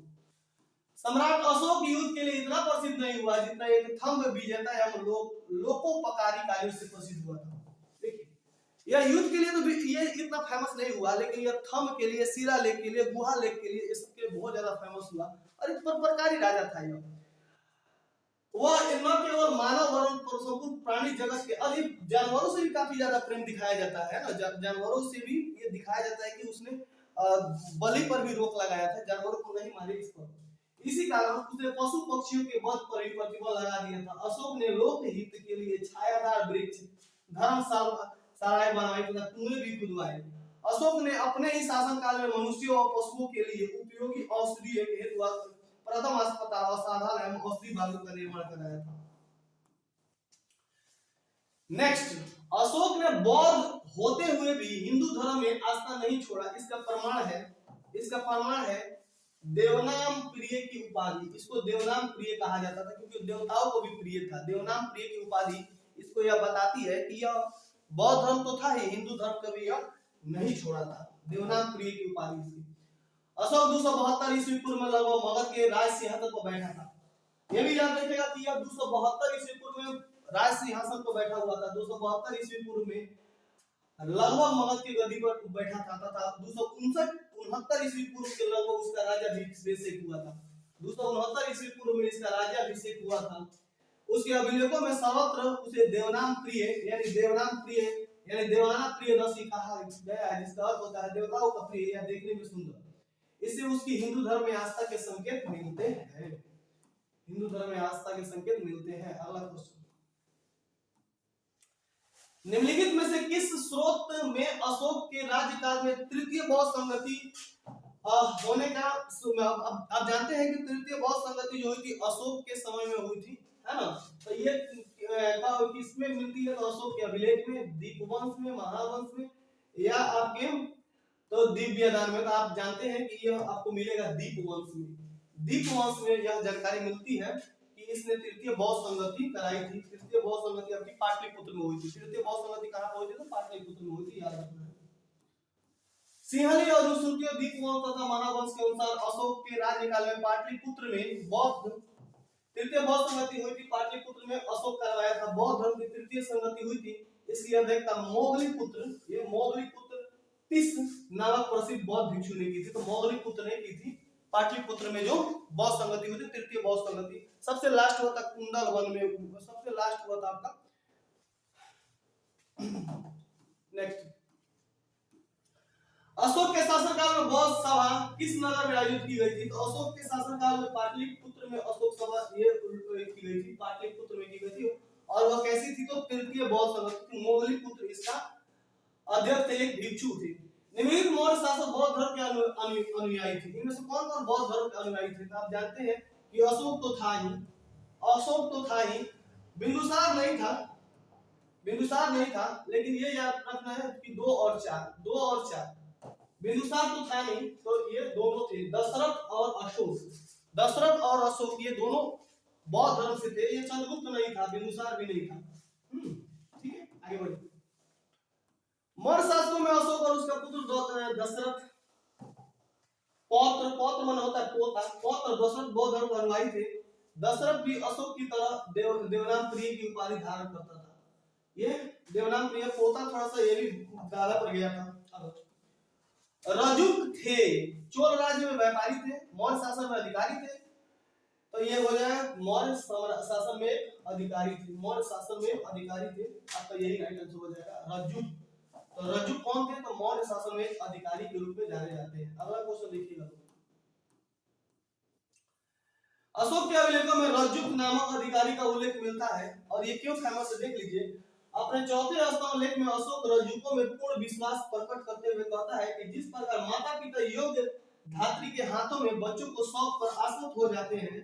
सम्राट अशोक युद्ध के लिए इतना प्रसिद्ध नहीं हुआ जितना एक थंब विजेता एवं लोकोपकारी कार्यों से प्रसिद्ध हुआ था। देखिए, यह युद्ध के लिए तो ये इतना फेमस नहीं हुआ, लेकिन यह थंब के लिए, शिलालेख के लिए, गुहा लेख के लिए, इस सबके बहुत ज्यादा फेमस हुआ। और एक परोपकारी राजा था यह। वह न केवल मानव वर्ण पर संपूर्ण प्राणी जगत के अधिक जानवरों से भी काफी ज्यादा प्रेम दिखाया जाता है ना। जानवरों से भी ये दिखाया जाता है कि उसने बलि पर भी रोक लगाया था, जानवरों को नहीं मारे इस पर। इसी कारण उसने पशु पक्षियों के वध पर भी प्रतिबंध लगा दिया था। अशोक ने लोक हित के लिए छायादार वृक्ष, धर्मशालाएं बनवाई तथा कुएं भी खुदवाए। अशोक ने अपने ही शासनकाल में मनुष्यों और पशुओं के लिए उपयोगी औषधि हेतु प्रथम अस्पताल और साधारण एवं औषधि बागों का निर्माण कराया था। नेक्स्ट, अशोक ने बौद्ध होते हुए भी हिंदू धर्म में आस्था नहीं छोड़ा। इसका प्रमाण है देवनाम प्रिय की उपाधि। इसको देवनाम प्रिय कहा जाता था क्योंकि देवताओं को भी प्रिय था। देवनाम प्रिय की उपाधि इसको यह बताती है कि यह बौद्ध धर्म तो था ही, हिंदू धर्म कभी यह नहीं छोड़ा था। देवनाम प्रिय की उपाधि इसकी। अशोक 272 ईस्वी पूर्व में लगभग मगध के राज सिंहासन पर बैठा था। यह भी याद रखिएगा कि यह 272 ईस्वी पूर्व में राज सिंहासन पर बैठा हुआ था। 272 ईस्वी पूर्व में लगभग मगध की गद्दी पर बैठा था तथा 269 ईस्वी पूर्व के लगभग उसका राज्याभिषेक हुआ था। 269 ईस्वी पूर्व में इसका राज्याभिषेक हुआ था। उसके अभिलेखों में सर्वत्र उसे देवनाम प्रिय यानी देवाना प्रिय नसी कहा गया है, जिसका अर्थ होता है देवताओं का प्रिय या देखने में सुंदर। इससे उसकी हिंदू धर्म में आस्था के संकेत मिलते हैं। हिंदू धर्म में आस्था के संकेत मिलते हैं। अगला क्वेश्चन, निम्नलिखित में से किस स्रोत में अशोक के राज्यकाल में तृतीय बौद्ध संगति होने का, आप जानते हैं कि तृतीय बौद्ध संगति जो हुई थी अशोक के समय में हुई थी, है ना। तो ये किसमें मिलती है? तो अशोक के अभिलेख में, दीपवंश में, महावंश में, या आपके तो दिव्यदान में। तो आप जानते हैं कि यह आपको मिलेगा दीपवंश में। दीपवंश में यह जानकारी मिलती है कि इसने तृतीय बौद्ध संगति कराई थी। तृतीय बौद्ध संगति आपकी पाटलिपुत्र में हुई थी। तृतीय बौद्ध संगति कहां हुई थी? तो पाटलिपुत्र में हुई थी, याद रखना है। सिंहली और रुसुतियों दीपवंश तथा महावंश के अनुसार अशोक के राज्यकाल में पाटलिपुत्र में बौद्ध तृतीय बौद्ध संगति हुई थी। पाटलिपुत्र में अशोक करवाया था। बौद्ध धर्म की तृतीय संगति हुई थी। इसकी अध्यक्षता मोगलीपुत्र तिस नामक प्रसिद्ध बौद्ध भिक्षु ने की थी। तो मोगलीपुत्र ने की थी पाटलिपुत्र में जो बौद्ध संगति हुई थी, तृतीय बौद्ध संगति। सबसे लास्ट हुआ था कुंडल वन में, सबसे लास्ट हुआ था आपका। नेक्स्ट, अशोक के शासनकाल में बौद्ध सभा किस नगर में आयोजित की गई थी? तो अशोक के शासनकाल में पाटलिपुत्र में अशोक सभा ये की गई थी, पाटलिपुत्र में की गई थी। और वह कैसी थी? तो तृतीय बौद्ध संगति। मोगलीपुत्र इसका अध्यक्ष एक भिक्षु थे। निम्नलिखित मौर्य शासक बौद्ध धर्म के अनुयायी थे। इनमें से कौन कौन बौद्ध धर्म के अनुयायी थे? तो आप जानते हैं कि अशोक तो था ही, बिंदुसार नहीं था, लेकिन ये याद रखना है कि 2 और 4। बिंदुसार तो था नहीं, तो ये दोनों थे, दशरथ और अशोक। दशरथ और अशोक ये दोनों बौद्ध धर्म से थे। ये चंद्रगुप्त नहीं था, बिंदुसार भी नहीं था। ठीक है, आगे बढ़िए। मौर्य शासकों में अशोक और उसका पुत्र दशरथ, पौत्र, पौत्र मन होता है पोता, पौत्र दशरथ बौद्ध धर्म के अनुयायी थे। दशरथ भी अशोक की तरह देवनाम प्रिय की उपाधि धारण करता था। ये देवनाम प्रिय पोता थोड़ा सा ये भी ज्यादा पड़ गया था। रजुक थे, चोल राज्य में व्यापारी थे, मौर्य शासन में अधिकारी थे। तो ये हो जाए मौर्य शासन में अधिकारी थे, मौर्य शासन में अधिकारी थे। आपका यही राइट आंसर हो जाएगा रजुक। तो रजुक कौन थे? तो मौर्य शासन में अधिकारी के रूप में जाने जाते हैं। अगला क्वेश्चन देखिएगा। अशोक के अभिलेखों में रज्जुक नामक अधिकारी का उल्लेख मिलता है और ये क्यों फेमस है देख लीजिए। अपने चौथे स्तंभ लेख में अशोक रज्जुकों में पूर्ण विश्वास प्रकट करते हुए कहता है कि जिस प्रकार माता पिता योग्य धात्री के हाथों में बच्चों को सौंप कर आश्वस्त हो जाते हैं,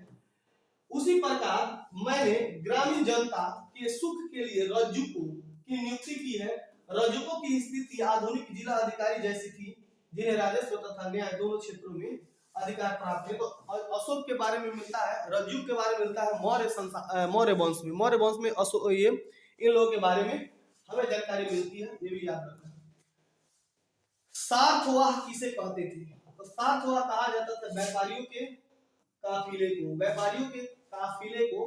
उसी प्रकार मैंने ग्रामीण जनता के सुख के लिए रज्जुकों की नियुक्ति की है। रज्जुकों की स्थिति आधुनिक जिला अधिकारी जैसी थी, जिन्हें राजस्व तथा न्याय दोनों क्षेत्रों में अधिकार प्राप्त है। तो अशोक के बारे में मिलता है, रज्जुक के बारे में मिलता है मौर्य वंश में। मौर्य वंश में अशोक, ये इन लोगों के बारे में हमें जानकारी मिलती है, ये भी याद रखना। सार्थवाह किसे कहते थे? तो सार्थवाह कहा जाता था व्यापारियों के काफिले को, व्यापारियों के काफिले को,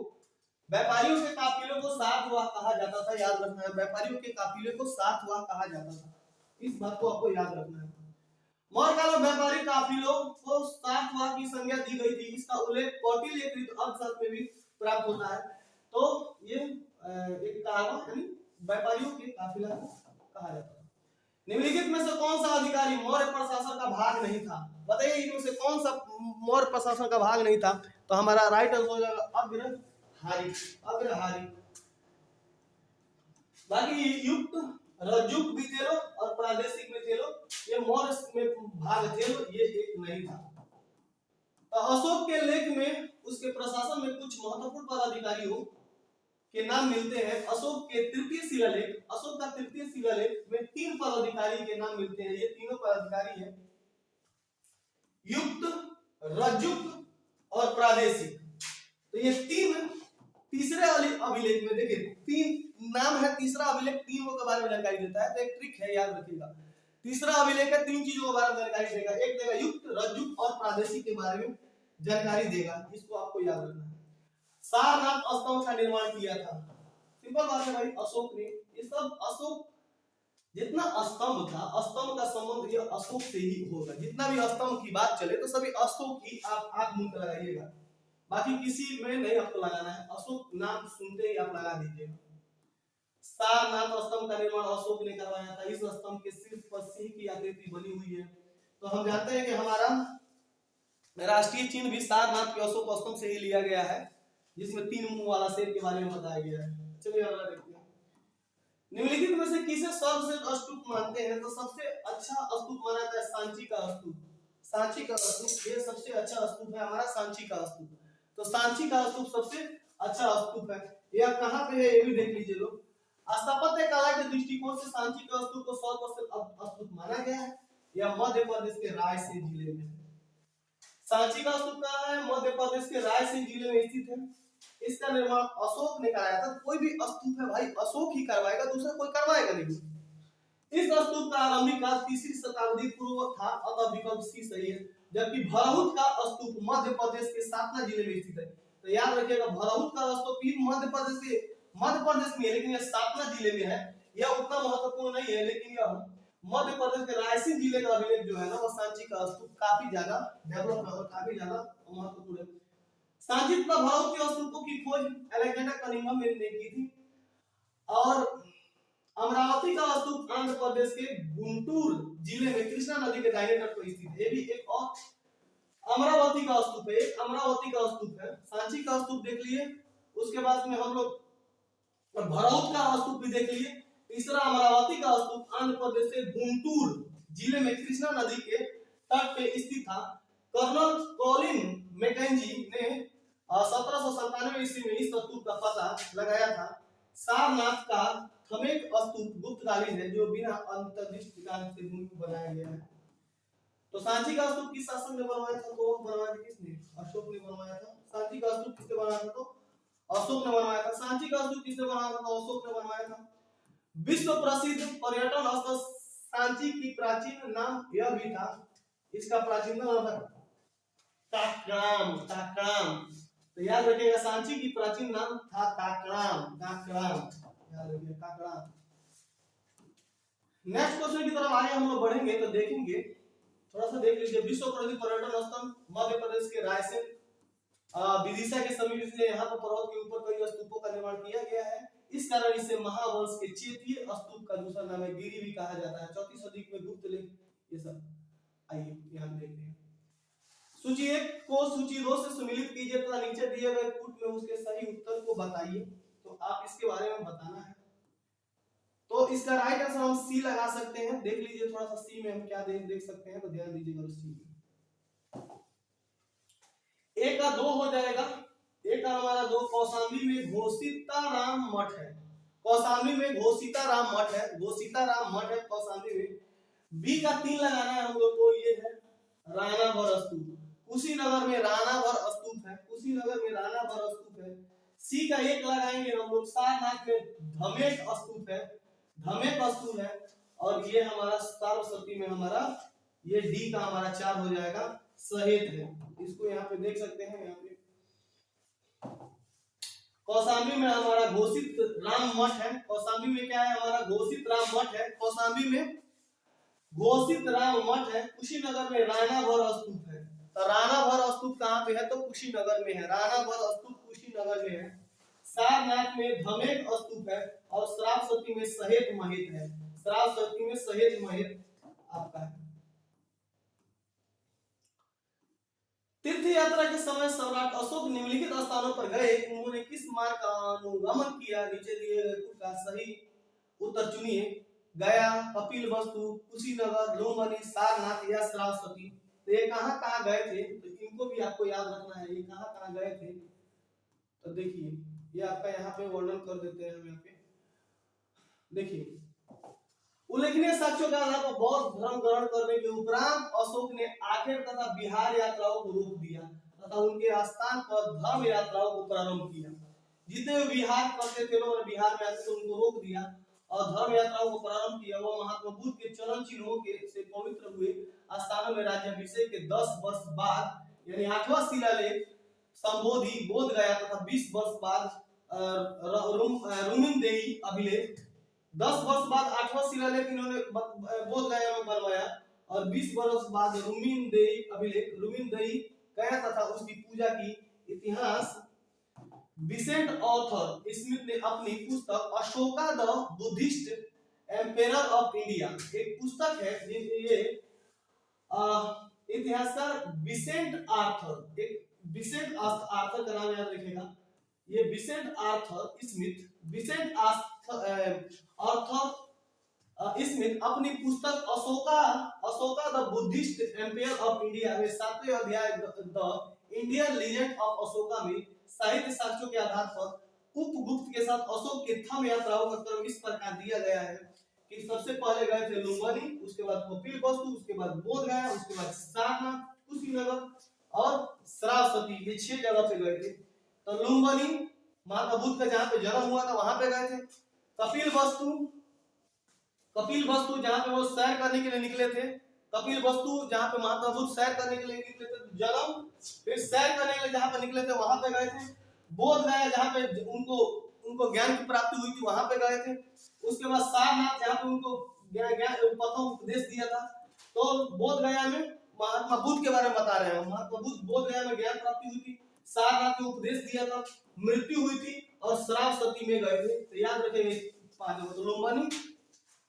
व्यापारियों के काफिले को सार्थवाह कहा जाता था। याद रखना है, व्यापारियों के काफिले को सार्थवाह कहा जाता था। इस बात को आपको याद रखना है। मौर्य काल में व्यापारी काफिलों को सार्थवाह की संज्ञा दी गई थी। इसका उल्लेख कौटिल्य कृत अर्थशास्त्र में भी प्राप्त होता है। तो ये एक कहावत यानी व्यापारियों के काफिला को कहा जाता है। निम्नलिखित में से कौन सा अधिकारी मौर्य प्रशासन का भाग नहीं था? बताइए इनमें से कौन सा मौर्य प्रशासन का भाग नहीं था? तो हमारा राइट आंसर हो जाएगा अग्रहारी, अग्रहारी। बाकी युक्त, रज्जुक भी थे लोग और प्रादेशिक में थे लोग, ये मौर्य में भाग थे लोग, ये एक नहीं था। तो अशोक के लेख में उसके प्रशासन में कुछ महत्वपूर्ण पदाधिकारियों के नाम मिलते हैं। अशोक के तृतीय शिलालेख, अशोक का तृतीय शिलालेख में 3 पदाधिकारी के नाम मिलते हैं। ये तीनों पदाधिकारी हैं युक्त, रज्जुक और प्रादेशिक। तो ये तीसरे अभिलेख में देखिए 3 नाम है, तीसरा अभिलेख 3 के बारे में जानकारी देता है। तो एक ट्रिक है, याद रखिएगा। तीसरा अभिलेख है 3 चीजों के बारे में जानकारी देगा। एक देगा युक्त, रज्जुक और प्रादेशिक के बारे में जानकारी देगा। इसको आपको याद रखना है। सारनाथ स्तंभ का निर्माण किया था, सिंपल बात है भाई, अशोक ने। ये सब अशोक, जितना स्तंभ था, स्तंभ का संबंध ये अशोक से ही होगा। जितना भी स्तंभ की बात चले तो सभी अशोक ही आप आंख मूंद कर लगाइएगा, बाकी किसी में नहीं आपको लगाना है। अशोक नाम सुनते ही आप लगा दीजिएगा। सारनाथ स्तंभ का निर्माण अशोक ने करवाया था। इस स्तंभ के शीर्ष पर सिंह की आकृति बनी हुई है। तो हम जानते हैं कि हमारा राष्ट्रीय चिन्ह भी सारनाथ के अशोक स्तंभ से ही लिया गया है, जिसमें 3 मुंह वाला शेर के बारे में बताया गया है। चलिए अगला देखते हैं। निम्नलिखित में से किसे सर्वश्रेष्ठ स्तूप मानते हैं? तो सबसे अच्छा स्तूप माना जाता है सांची का स्तूप। सांची का स्तूप ये सबसे अच्छा स्तूप है हमारा, सांची का स्तूप। तो सांची का स्तूप सबसे अच्छा स्तूप है। यह कहां पे है ये भी देख लीजिए लोग। स्थापत्य कला के दृष्टिकोण से सांची का स्तूप को 100% स्तूप माना गया है। यह मध्य प्रदेश के रायसेन जिले में है। सांची का स्तूप कहां है? मध्य प्रदेश के रायसेन जिले में स्थित है। इसका निर्माण अशोक ने कराया था। कोई भी स्तूप है भाई अशोक ही करवाएगा, दूसरा कोई करवाएगा नहीं। इस स्तूप का आरंभिक काल 3री शताब्दी पूर्व था, अतः विकल्प सी सही है। जबकि भरहुत का स्तूप मध्य प्रदेश के सातना जिले में स्थित है। तो याद रखिएगा भरहुत का स्तूप मध्य प्रदेश में है, लेकिन यह सातना जिले में है। यह उतना महत्वपूर्ण नहीं है, लेकिन यह मध्य प्रदेश के रायसेन जिले का अभिलेख जो है ना, वो सांची का स्तूप काफी ज्यादा डेवलप है और काफी ज्यादा महत्वपूर्ण है। सांची तथा भरहुत के स्तूपों की खोज अलेक्जेंडर कनिंघम ने की थी। और अमरावती का स्तूप आंध्र प्रदेश के गुंटूर जिले में कृष्णा नदी के दाहिने तट पर स्थित है। ये भी एक और अमरावती का स्तूप है, अमरावती का स्तूप है। सांची का स्तूप देख लिए, उसके बाद में हम लोग भरहुत का स्तूप भी देख लिए। तीसरा अमरावती का स्तूप आंध्र प्रदेश के गुंटूर जिले में कृष्णा नदी के तट पे स्थित था। कर्नल कॉलिन मैकेंजी ने 1797 ईस्वी में इस स्तूप का पता लगाया था। सारनाथ का थमेक स्तूप गुप्तकालीन है, जो बिना अंतर्दृष्टि से बनाया गया है। तो सांची का स्तूप किस शासक ने बनवाया था? तो बनवाया था किसने? अशोक ने बनवाया था। सांची का स्तूप किसने बनाया था? तो अशोक ने बनवाया था। सांची का स्तूप किसने बनाया था? तो अशोक ने बनवाया था। विश्व प्रसिद्ध पर्यटन स्थल सांची की प्राचीन नाम यह भी था, इसका प्राचीन नाम था काकड़ाम। काकड़ाम, तो याद रखिएगा सांची की प्राचीन नाम था काकड़ाम। काकड़ाम याद रखिए, काकड़ाम। नेक्स्ट क्वेश्चन की तरफ आगे हम लोग बढ़ेंगे तो देखेंगे, थोड़ा सा देख लीजिए। विश्व प्रसिद्ध पर्यटन स्थल मध्य प्रदेश के रायसेन विदिशा के समीप से यहाँ पर पर्वत के ऊपर कई स्तूपों का निर्माण किया गया है। इस कारण इसे महावंश के चेतीय स्तूप का दूसरा नाम है गिरि भी कहा जाता है। 4वीं सदी में गुप्त लेख ये सब। आइए यहाँ देखते हैं। सूची 1 को सूची 2 से सम्मिलित कीजिए तथा नीचे दिए गए पुट में उसके सही उत्तर को बताइए। तो आप इसके बारे में बताना है। तो इसका राइट आंसर हम सी लगा सकते हैं। देख लीजिए थोड़ा सा सी में हम क्या देख सकते हैं, तो ध्यान दीजिएगा उस सी में। एक का 2 हो जाएगा। एक का हमारा 2 कौशाम्बी में घोषिताराम मठ है। कौशाम्बी में घोषिताराम मठ है। घोषिताराम मठ है कौशाम्बी में। बी का 3 लगाना है हम लोग को। ये है राणाभर स्तूप। कुशीनगर में राणाभर स्तूप है। कुशीनगर में राणाभर स्तूप है। सी का 1 लगाएंगे हम लोग। सारनाथ में धमेक स्तूप है। धमेक स्तूप है। और ये हमारा सारस्वती में हमारा ये डी का हमारा 4 हो जाएगा सहेत है। इसको यहाँ पे देख सकते हैं। यहाँ पे कौशाम्बी में हमारा घोषित राम मठ है। कौशाम्बी में क्या है हमारा? घोषित राम मठ है। कौशाम्बी में घोषित राम मठ है। कुशीनगर में राणाभर स्तूप है। तो राणाभर स्तूप कहाँ पे है? तो कुशीनगर में है। राणाभर स्तूप कुशीनगर में है। सारनाथ में धमेक स्तूप है। और श्रावस्ती में सहेत महेत है। श्रावस्ती में सहेत महेत आपका है। तीर्थ यात्रा के समय सम्राट अशोक निम्नलिखित स्थानों पर गए। उन्होंने किस मार्ग का अनुगमन किया? नीचे दिए गए का सही उत्तर चुनिए। गया, कपिलवस्तु, कुशीनगर, लुम्बिनी, सारनाथ या श्रावस्ती। तो ये कहाँ गए थे? तो इनको भी आपको याद रखना है। ये कहाँ गए थे? तो देखिए ये आपका यहाँ पे वर्णन कर देते हैं हम। यहाँ पे देखिए, उल्लेखनीय साक्ष्यों के आधार पर बौद्ध धर्म ग्रहण करने के उपरांत अशोक ने आखिर तथा बिहार यात्राओं को रोक दिया तथा उनके स्थान पर धर्म यात्राओं को प्रारंभ किया। जितने बिहार करते थे लोग बिहार में आते थे उनको रोक दिया और धर्म यात्राओं को प्रारंभ किया। वो महात्मा बुद्ध के चरण चिन्हों के से पवित्र हुए स्थानों में राज्याभिषेक के 10 वर्ष बाद यानी 8वां शिलालेख संबोधि बोध गया तथा 20 वर्ष बाद रुमिनदेही अभिलेख। 10 वर्ष बाद 8वां शिलालेख इन्होंने बोध गया में बनवाया और 20 वर्ष बाद रुमिनदेही अभिलेख रुमिनदेही गया तथा उसकी पूजा की। इतिहास विसेंट ऑर्थर स्मिथ ने अपनी पुस्तक Ashoka the Buddhist emperor of India, एक पुस्तक है। ये इतिहासकार विसेंट आर्थर, एक विसेंट आर्थर का नाम याद रखिएगा। ये Vincent Arthur Smith, Vincent Arthur Smith अपनी पुस्तक Ashoka the Buddhist empire of India में 7वें अध्याय the Indian legend of Ashoka में साहित्य साक्ष्यों के आधार पर उपगुप्त के साथ अशोक के थम यात्राओं का क्रम इस प्रकार दिया गया है कि सबसे पहले गए थे लुम्बिनी, उसके बाद कपिलवस्तु, उसके बाद बोध गया, उसके बाद सारनाथ, कुशीनगर और श्रावस्ती, ये 6 जगह पे गए थे। तो लुम्बिनी महात्मा बुद्ध का जहाँ पे जन्म हुआ था वहां पे गए थे। कपिलवस्तु जहाँ पे वो सैर करने के लिए निकले थे। कपिलवस्तु जहाँ पे महात्मा बुद्ध सैर करने के लिए निकले थे, जन्म फिर सैर करने के लिए जहाँ पे निकले थे वहां पे गए थे। बोध गया जहाँ पे उनको ज्ञान की प्राप्ति हुई थी वहां पे गए थे। उसके बाद सारनाथ जहाँ पे उनको प्रथम उपदेश दिया था। तो बोध गया में महात्मा बुद्ध के बारे में बता रहे हैं। महात्मा बुद्ध बोध गया में ज्ञान प्राप्ति हुई थी, सारनाथ में उपदेश दिया था, मृत्यु हुई थी और श्रावस्ती में गए थे। तो याद रखेंगे। तो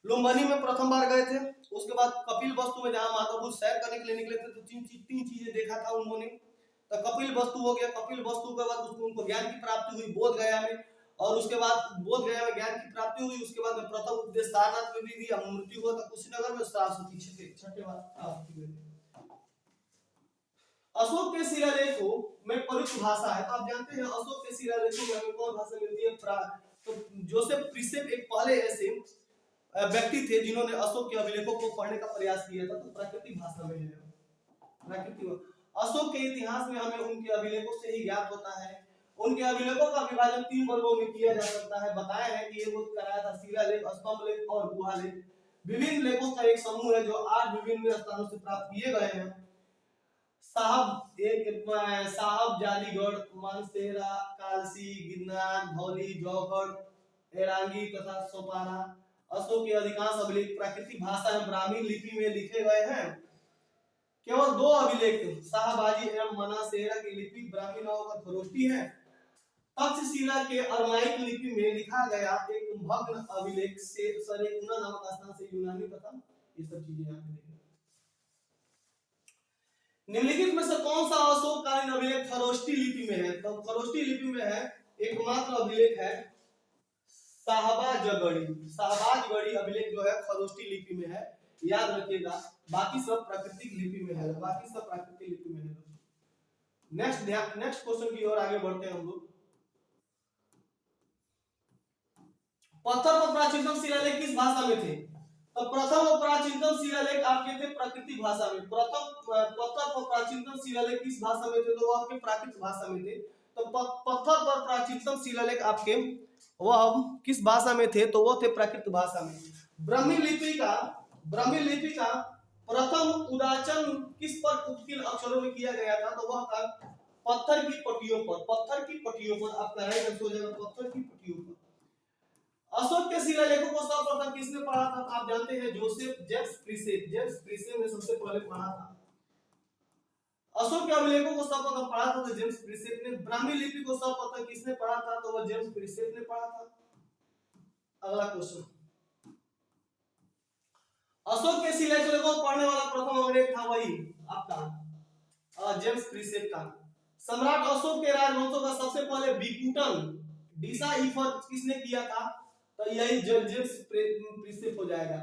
लुम्बिनी में प्रथम बार गए थे। उसके बाद कपिलवस्तु में जहाँ महात्मा बुद्ध सैर करने के लिए निकले थे तो तीन चीजें देखा था उन्होंने। तो कपिलवस्तु हो गया। कपिलवस्तु के बाद उनको ज्ञान की प्राप्ति हुई बोध गया में, और उसके बाद बोध गया में ज्ञान की प्राप्ति हुई। उसके बाद प्रथम उपदेश सारनाथ में भी दिया, मृत्यु हुआ था कुशीनगर में, श्रावस्ती छठे बार। अशोक के शिलालेखों में प्रयुक्त भाषा है। तो आप जानते हैं अशोक के शिलालेखों में हमें कौन भाषा मिलती है? तो जोसेफ प्रिसेप एक पहले ऐसे व्यक्ति थे जिन्होंने अशोक के अभिलेखों को पढ़ने का प्रयास किया था। तो प्राकृतिक भाषा में है। प्राकृतिक। अशोक के इतिहास में हमें उनके अभिलेखों से ही ज्ञात होता है। उनके अभिलेखों का विभाजन 3 वर्गों में किया जा सकता है। बताया है कि ये वो कराया था शिलालेख, स्तंभ लेख और गुहा लेख। विभिन्न लेखों का एक समूह है जो 8 विभिन्न स्थानों से प्राप्त किए गए हैं। साहबजादीगढ़, मानसेरा, कालसी, गिरनार, धौली, जौहर, एरांगी तथा सोपारा। अशोक के अधिकांश अभिलेख प्राकृतिक भाषा एवं ब्राह्मी लिपि में लिखे गए हैं। केवल 2 अभिलेख शाहबाजी एवं मनासेरा की लिपि ब्राह्मी नामों का खरोष्टी है। तक्षशिला के अरमाइक लिपि में लिखा गया एक भग्न अभिलेख से सरेकुना नामक स्थान से यूनानी तथा ये सब चीजें यहाँ पे देखें। निम्नलिखित में से कौन सा अशोककालीन अभिलेख खरोष्टी लिपि में है? तो खरोष्टी लिपि में है एकमात्र अभिलेख है शाहबाजगढ़ी अभिलेख जो है खरोष्टी लिपि में है, याद रखिएगा। बाकी सब प्राकृतिक लिपि में है, नेक्स्ट क्वेश्चन की ओर आगे बढ़ते हैं हम लोग। पत्थर पर प्राचीनतम शिलालेख किस भाषा में थे? तो प्रथम और प्राचीनतम शिलालेख आपके थे प्राकृतिक भाषा में। पत्थर पर प्राचीनतम शिलालेख किस भाषा में थे? तो वो आपके प्राकृतिक भाषा में थे। तो पत्थर पर प्राचीनतम शिलालेख आपके वह किस भाषा में थे? तो वो थे प्राकृत भाषा में। ब्राह्मी लिपि का प्रथम उदाचन किस पर उत्कीर्ण अक्षरों में किया गया था? तो वह था पत्थर की पट्टियों पर। आपका राइट आंसर हो जाएगा पत्थर की पट्टियों पर। अशोक के शिलालेखों को सर्वप्रथम किसने पढ़ा था? आप जानते हैं जोसेफ जेम्स प्रिसेप ने सबसे पहले पढ़ा था। अशोक के अभिलेखों को सर्वप्रथम पढ़ा था तो जेम्स प्रिसेप ने। ब्राह्मी लिपि को सर्वप्रथम किसने पढ़ा था? तो वह जेम्स प्रिसेप ने पढ़ा था। अगला क्वेश्चन, अशोक के शिलालेखों को पढ़ने वाला प्रथम अंग्रेज था वही आपका जेम्स प्रिसेप का। सम्राट अशोक के राजवंशों का सबसे पहले विकुटन डिसाइफर किसने किया था? तो यही जेम्स प्रिसेप हो जाएगा।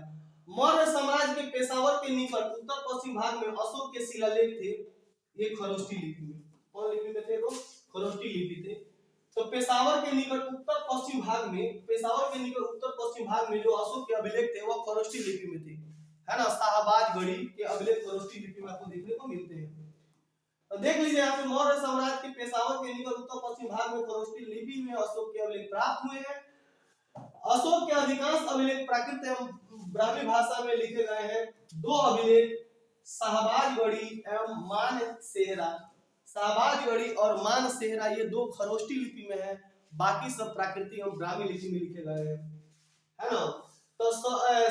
मौर्य साम्राज्य के पेशावर के निकट उत्तर पश्चिम भाग में अशोक के शिलालेख थे, ये खरोष्टी लिपि में। कौन लिपि में थे? तो खरोष्टी लिपि थे। तो पेशावर के निकट उत्तर पश्चिम भाग में जो अशोक के अभिलेख थे वह खरोष्टी लिपि में थे, है ना। शाहबाजगढ़ी के अभिलेख खरोष्टी लिपि में आपको देखने को मिलते हैं। तो देख लीजिए यहाँ पे मौर्य साम्राज्य के पेशावर के निकट उत्तर पश्चिम भाग में खरोष्टी लिपि में अशोक के अभिलेख प्राप्त हुए हैं। अशोक के अधिकांश अभिलेख प्राकृत एवं ब्राह्मी भाषा में लिखे गए हैं। 2 अभिलेख शाहबाजगढ़ी एवं मानसेरा, शाहबाजगढ़ी और मानसेरा ये 2 खरोष्टी लिपि में है। बाकी सब प्राकृतिक एवं ब्राह्मी लिपि में लिखे गए हैं, है ना। तो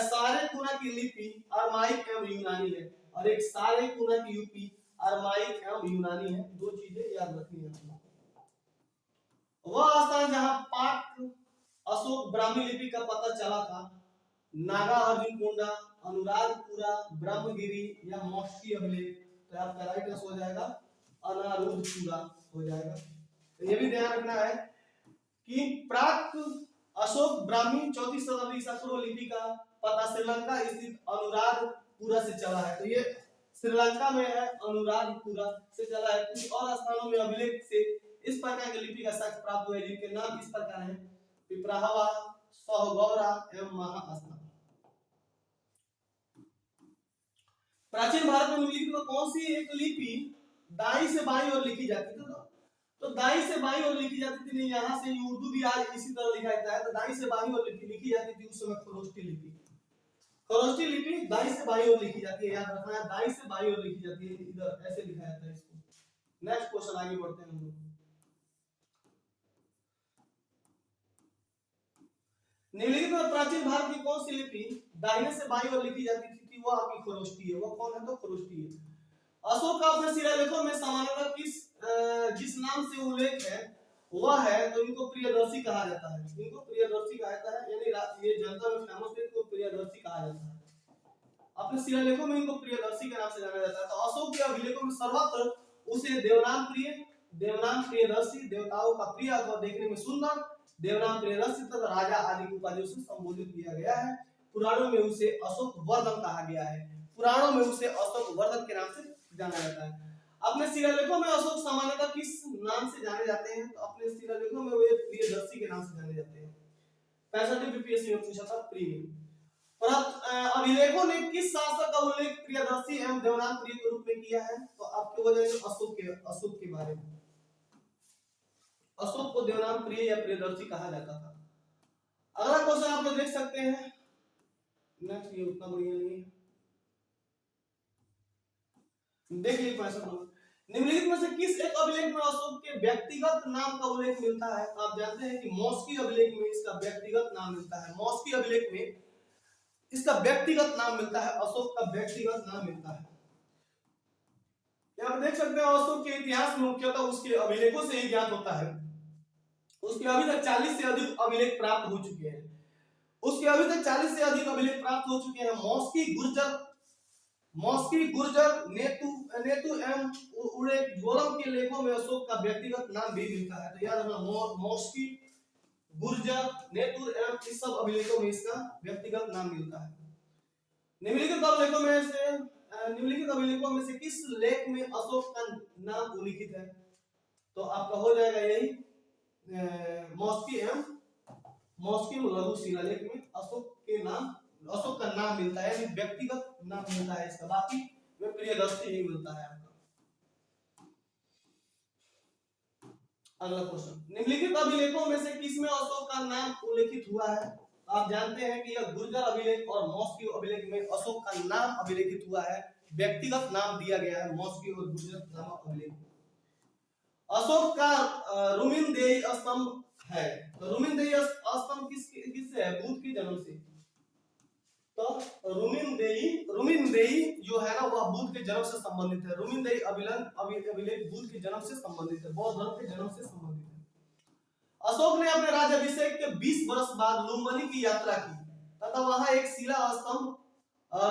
सारेकुना की लिपि अरमाइक एवं यूनानी है और एक सारेकुना की लिपि अरमाइक एवं यूनानी है। 2 चीजें याद रखनी है। वह स्थान जहां पाक अशोक ब्राह्मी लिपि का पता चला था, नागा अर्जुन कोंडा, अनुराधपुरा, ब्रह्मगिरी या मौष्टी अभिलेख, तो आपका राइट आंसर हो जाएगा अनारुद्धपुरा हो जाएगा। तो ये भी ध्यान रखना है कि प्राक अशोक ब्राह्मी 4वीं शताब्दी ईसा पूर्व लिपि का पता श्रीलंका स्थित अनुराधपुरा से चला है। तो ये श्रीलंका में है, अनुराधपुरा से चला है। कुछ और स्थानों में अभिलेख से इस प्रकार की लिपि का साक्ष्य प्राप्त हुआ है जिनके नाम इस प्रकार हैं: पिपराहवा, सहगौरा एवं महास्थान। प्राचीन भारत में निम्नलिखित में कौन सी एक लिपि दाई से बाई ओर लिखी जाती थी? तो दाई से बाई ओर लिखी जाती थी। नहीं, यहाँ से उर्दू भी आज इसी तरह लिखा जाता है। तो दाई से बाई ओर लिखी जाती थी उस समय खरोष्टी लिपि। खरोष्टी लिपि दाई से बाई ओर लिखी जाती है, याद रखना है। दाई से बाई ओर लिखी जाती है, इधर ऐसे लिखा जाता है इसको। नेक्स्ट क्वेश्चन आगे बढ़ते हैं हम लोग। निम्नलिखित में प्राचीन भारत की कौन सी लिपि दाहिने से बाईं ओर लिखी जाती थी? वो आपकी खरोष्टी है। वो कौन है? तो खरोष्टी है। अशोक का अपने शिलालेखों में सामान्यतः जिस नाम से उल्लेख है वह है, तो इनको प्रियदर्शी कहा जाता है। इनको प्रियदर्शी कहा जाता है, यानी ये जनता में फेमस है, इनको प्रियदर्शी कहा जाता है। अपने शिलालेखों में इनको प्रियदर्शी के नाम से जाना जाता है। तो अशोक के अभिलेखों में सर्वत्र उसे देवनाम प्रियदर्शी, देवताओं का प्रिय अथवा देखने में सुंदर, देवनाम प्रियदर्शी तथा राजा आदि की उपाधियों से संबोधित किया गया है। पुराणों में उसे अशोक वर्धन कहा गया है। पुराणों में उसे अशोक वर्धन के नाम से जाना जाता है। अपने शिलालेखों में अशोक सामान्यतः किस नाम से जाने जाते हैं? तो अपने शिलालेखों में वे प्रियदर्शी के नाम से जाने जाते हैं। 65 बीपीएससी में पूछा था प्री में। अभिलेखों ने किस शासक का उल्लेख प्रियदर्शी एवं देवनाम प्रिय के रूप में किया है? तो हो जाएगा अशोक के बारे में। अशोक को देवनाम प्रिय या प्रियदर्शी कहा जाता था। अगला क्वेश्चन आप लोग देख सकते हैं, नेक्स्ट, ये उतना बढ़िया नहीं है, देख लीजिए क्वेश्चन। निम्नलिखित में से किस एक अभिलेख में अशोक के व्यक्तिगत नाम का उल्लेख मिलता है? आप जानते हैं कि मौस्की अभिलेख में इसका व्यक्तिगत नाम मिलता है। मौस्की अभिलेख में इसका व्यक्तिगत नाम मिलता है, अशोक का व्यक्तिगत नाम मिलता है। आप देख सकते हैं अशोक के इतिहास में मुख्यतः उसके अभिलेखों से ही ज्ञात होता है। उसके अभी तक 40 से अधिक अभिलेख प्राप्त हो चुके हैं। उसके अभी तक 40 से अधिक अभिलेख प्राप्त हो चुके हैं। मौस्की, गुर्जर, नेतु एवं उड़ेज्वलम के लेखों में अशोक का व्यक्तिगत नाम भी मिलता है। तो याद रखना, मौस्की, गुर्जर, नेतुर एवं इस सब अभिलेखों में इसका व्यक्तिगत नाम मिलता है। निम्नलिखित अभिलेखों में से किस लेख में अशोक का नाम उल्लिखित है? तो आपका हो जाएगा यही मौस्की लघु शिलालेख में अशोक का नाम मिलता है, यानी व्यक्तिगत नाम मिलता है इसका, बाकी वे प्रियदर्शी ही मिलता है आपका। अगला क्वेश्चन, निम्नलिखित अभिलेखों में से किसमें अशोक का नाम उल्लेखित हुआ है? आप जानते हैं कि यह गुर्जर अभिलेख और मौस्की अभिलेख में अशोक का नाम अभिलेखित हुआ है, व्यक्तिगत नाम दिया गया है मौस्की और गुर्जर नामक अभिलेख। अशोक का रुमिनदेही स्तंभ है, तो रुमिनदेही स्तंभ किससे है? बुद्ध के जन्म से। तो रुमिनदेही जो है ना, वह बुद्ध के जन्म से संबंधित है। रुमिनदेही अभिलेख बुद्ध के जन्म से संबंधित है, बौद्ध धर्म के जन्म से संबंधित है। अशोक ने अपने राज्याभिषेक के 20 वर्ष बाद लुम्बिनी की यात्रा की तथा वहां एक शिला स्तंभ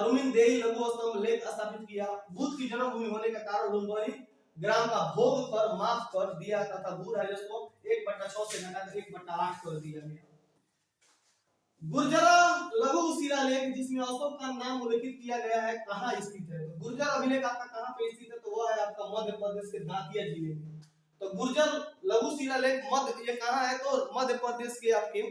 रुमिनदेही लघु स्तंभ लेख स्थापित किया। बुद्ध की जन्मभूमि होने के कारण लुम्बिनी ग्राम का भोग कर माफ कर दिया तथा भू राजस्व को 1/6 से घटाकर 1/8 कर दिया गया। गुर्जर लघु शिलालेख जिसमें अशोक का नाम उल्लेखित किया गया है, कहाँ स्थित है? तो गुर्जर अभिलेख आपका कहाँ पे स्थित है? तो वह है आपका मध्य प्रदेश के दातिया जिले में। तो गुर्जर लघु शिलालेख ये कहाँ है? तो मध्य प्रदेश के आपके,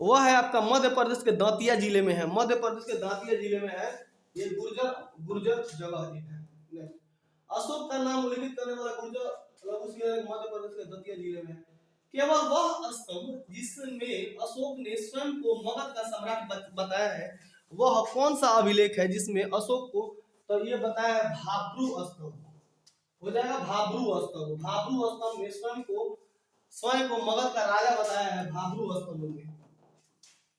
वह है आपका मध्य प्रदेश के दातिया जिले में है। मध्य प्रदेश के दातिया जिले में है ये गुर्जर जगह है। अशोक का नाम उल्लेखित करने वाला गुर्जर लघु शिलालेख मध्य प्रदेश के दातिया जिले में है। केवल वह स्तंभ जिसमें अशोक ने स्वयं को मगध का सम्राट बताया है, वह कौन सा अभिलेख है जिसमें अशोक को, तो ये बताया है भाब्रू स्तंभ हो जाएगा। भाब्रू स्तंभ में स्वयं को मगध का राजा बताया है। भाब्रू स्तंभ में,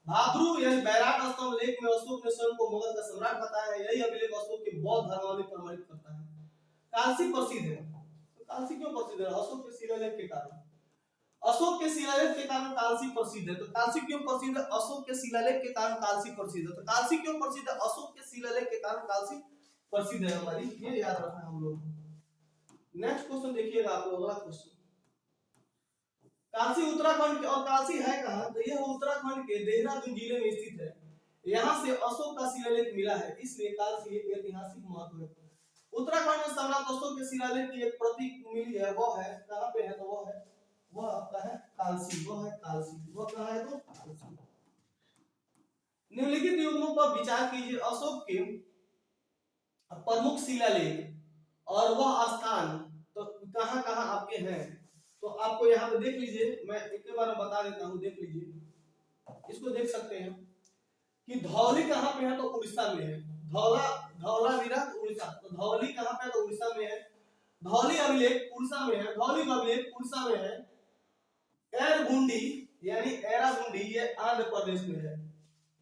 भाब्रू यानी बैराट स्तंभ लेख में अशोक ने स्वयं को मगध का सम्राट बताया है। यही अभिलेख अशोक के बौद्ध धर्मावलंबी प्रमाणित करता है। कालसी प्रसिद्ध है, तो कालसी क्यों प्रसिद्ध है? अशोक के शिलालेख के कारण। अशोक के शिलालेख के कारण कालसी प्रसिद्ध है। तो कालसी क्यों प्रसिद्ध है? अशोक के शिलालेख के कारण कालसी प्रसिद्ध है। तो कालसी क्यों प्रसिद्ध है? अशोक के शिलालेख के कारण कालसी प्रसिद्ध है हमारी, ये याद रखना हम लोग। नेक्स्ट क्वेश्चन देखिएगा आप लोग, अगला क्वेश्चन, कालसी उत्तराखंड और कालसी है कहां? तो यह उत्तराखंड के देहरादून जिले में स्थित है। यहां से अशोक का शिलालेख मिला है, इसलिए कालसी एक ऐतिहासिक महत्व है। उत्तराखंड में सम्राट अशोक के शिलालेख की एक प्रति मिली है, वो है कहां पे है? तो वह आपका है कालसी। वह कहां है? तो कालसी। निम्नलिखित युग्मों पर विचार कीजिए। अशोक के प्रमुख शिलालेख और वह स्थान तो कहां कहां आपके हैं? तो आपको यहाँ पे देख लीजिए, मैं एक बार बता देता हूँ, देख लीजिए, इसको देख सकते हैं कि धौली कहां पे है? तो उड़ीसा में है। धौलावीरा उड़ीसा, तो धौली कहां पे है? तो उड़ीसा में है। धौली अभिलेख उड़ीसा में है। धौली अभिलेख उड़ीसा में है। एरगुंडी यानी एरागुंडी ये आंध्र प्रदेश में है।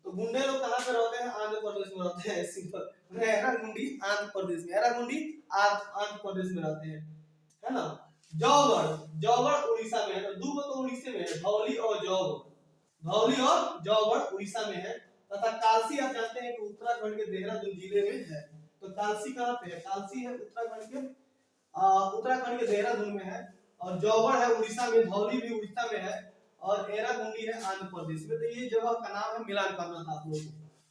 तो गुंडे लोग कहां पे रहते हैं? आंध्र प्रदेश में रहते हैं। सिंपल, एरागुंडी आंध्र प्रदेश में, एरागुंडी आंध्र प्रदेश में रहते हैं, है ना। जौगढ़ उड़ीसा में है। तो दो तो उड़ीसा में है, धौली और जौगढ़ उड़ीसा में है। तथा कालसी आप जानते हैं कि उत्तराखंड के देहरादून जिले में है। तो कालसी कहां पे है? कालसी है उत्तराखंड के देहरादून में है। और जौगढ़ है उड़ीसा में, धौली भी उड़ीसा में है, और एरागुंडी है आंध्र प्रदेश में। तो ये जगह का नाम है, मिलान करना था आप लोगों को।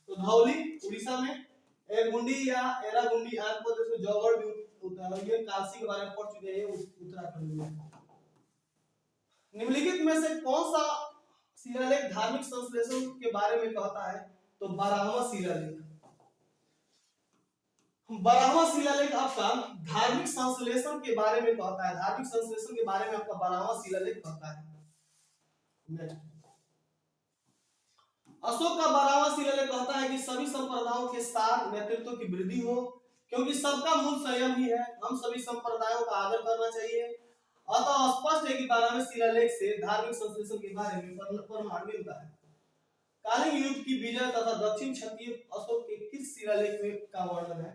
तो धौली उड़ीसा में, एरगुंडी या एरागुंडी आंध्र प्रदेश में, जौगढ़ भी ये कालसी के बारे में पढ़ चुके हैं उत्तराखंड में। निम्नलिखित में से कौन सा शिलालेख धार्मिक संश्लेषण के बारे में कहता है? तो 12वां शिलालेख। 12वां शिलालेख आपका धार्मिक संश्लेषण के बारे में कहता है, धार्मिक संश्लेषण के बारे में आपका 12वां शिलालेख कहता है। अशोक का 12वां शिलालेख कहता है कि सभी संप्रदायों के साथ नेतृत्व की वृद्धि हो, क्योंकि सबका मूल संयम ही है, हम सभी संप्रदायों का आदर करना चाहिए। अतः स्पष्ट है कि 12वें शिलालेख से धार्मिक संश्लेषण के बारे में प्रमाण मिलता है। कालिंग युद्ध की विजय तथा दक्षिण क्षत्रिय अशोक के किस शिलालेख में का वर्णन है?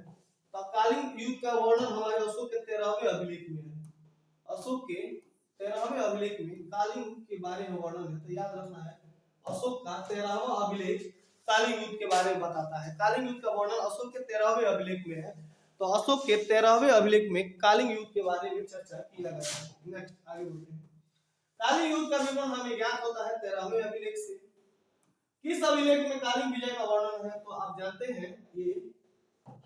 तो कालिंग युद्ध का वर्णन हमारे अशोक के 13वें अभिलेख में है। अशोक के 13वें अभिलेख में कालिंग के बारे में वर्णन है, तो याद रखना है अशोक का 13वां अभिलेख कालिंग युद्ध के बारे में बताता है। कालिंग युद्ध का वर्णन अशोक के 13वें अभिलेख में है, तो अशोक के 13वें अभिलेख में कालिंग युद्ध के बारे में चर्चा किया गया है। नेक्स्ट आगे बढ़ते हैं। कालिंग युद्ध का विवरण हमें ज्ञात होता है 13वें अभिलेख से। किस अभिलेख में कालिंग विजय का वर्णन है? तो आप जानते हैं ये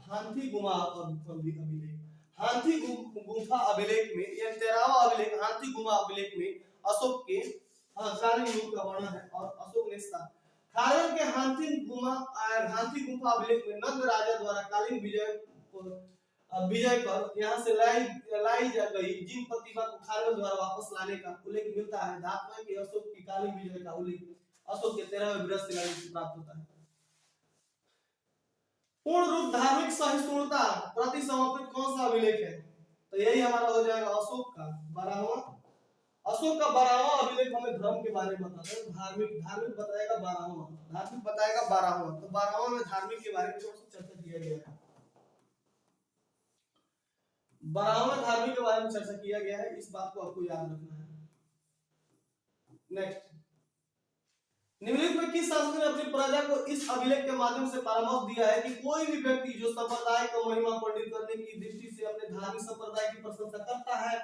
हाथी गुफा अभिलेख, हाथी गुफा अभिलेख में, यह 13वां अभिलेख हाथी गुफा अभिलेख में अशोक के कालिंग युद्ध का वर्णन है। और अशोक ने खारवेल के हाथी गुफा अभिलेख में नंद राजा द्वारा कालिंग विजय पर यहाँ से लाई जा गई जिन प्रतिभा को खारवेल द्वारा वापस लाने का उल्लेख मिलता है, धातु है कि अशोक की कालिंग विजय का उल्लेख अशोक के 13वें बृहस्पति शिलालेख से प्राप्त होता है। पूर्ण रूप धार्मिक सहिष्णुता प्रति समर्पित कौन सा अभिलेख है? तो यही हमारा हो जाएगा अशोक का 12वां। अशोक का 12वां अभिलेख हमें धर्म के बारे में बताता है, धार्मिक बताएगा 12वां, धार्मिक बताएगा 12वां। तो 12वां में धार्मिक के बारे में थोड़ा सा चर्चा किया गया है। 12वां धार्मिक के बारे में चर्चा किया गया है, इस बात को आपको याद रखना है। नेक्स्ट, निम्नलिखित में किस शासक ने अपनी प्रजा को इस अभिलेख के माध्यम से परामर्श दिया है कि कोई भी व्यक्ति जो संप्रदाय को महिमा पंडित करने की दृष्टि से अपने धार्मिक संप्रदाय की प्रशंसा करता है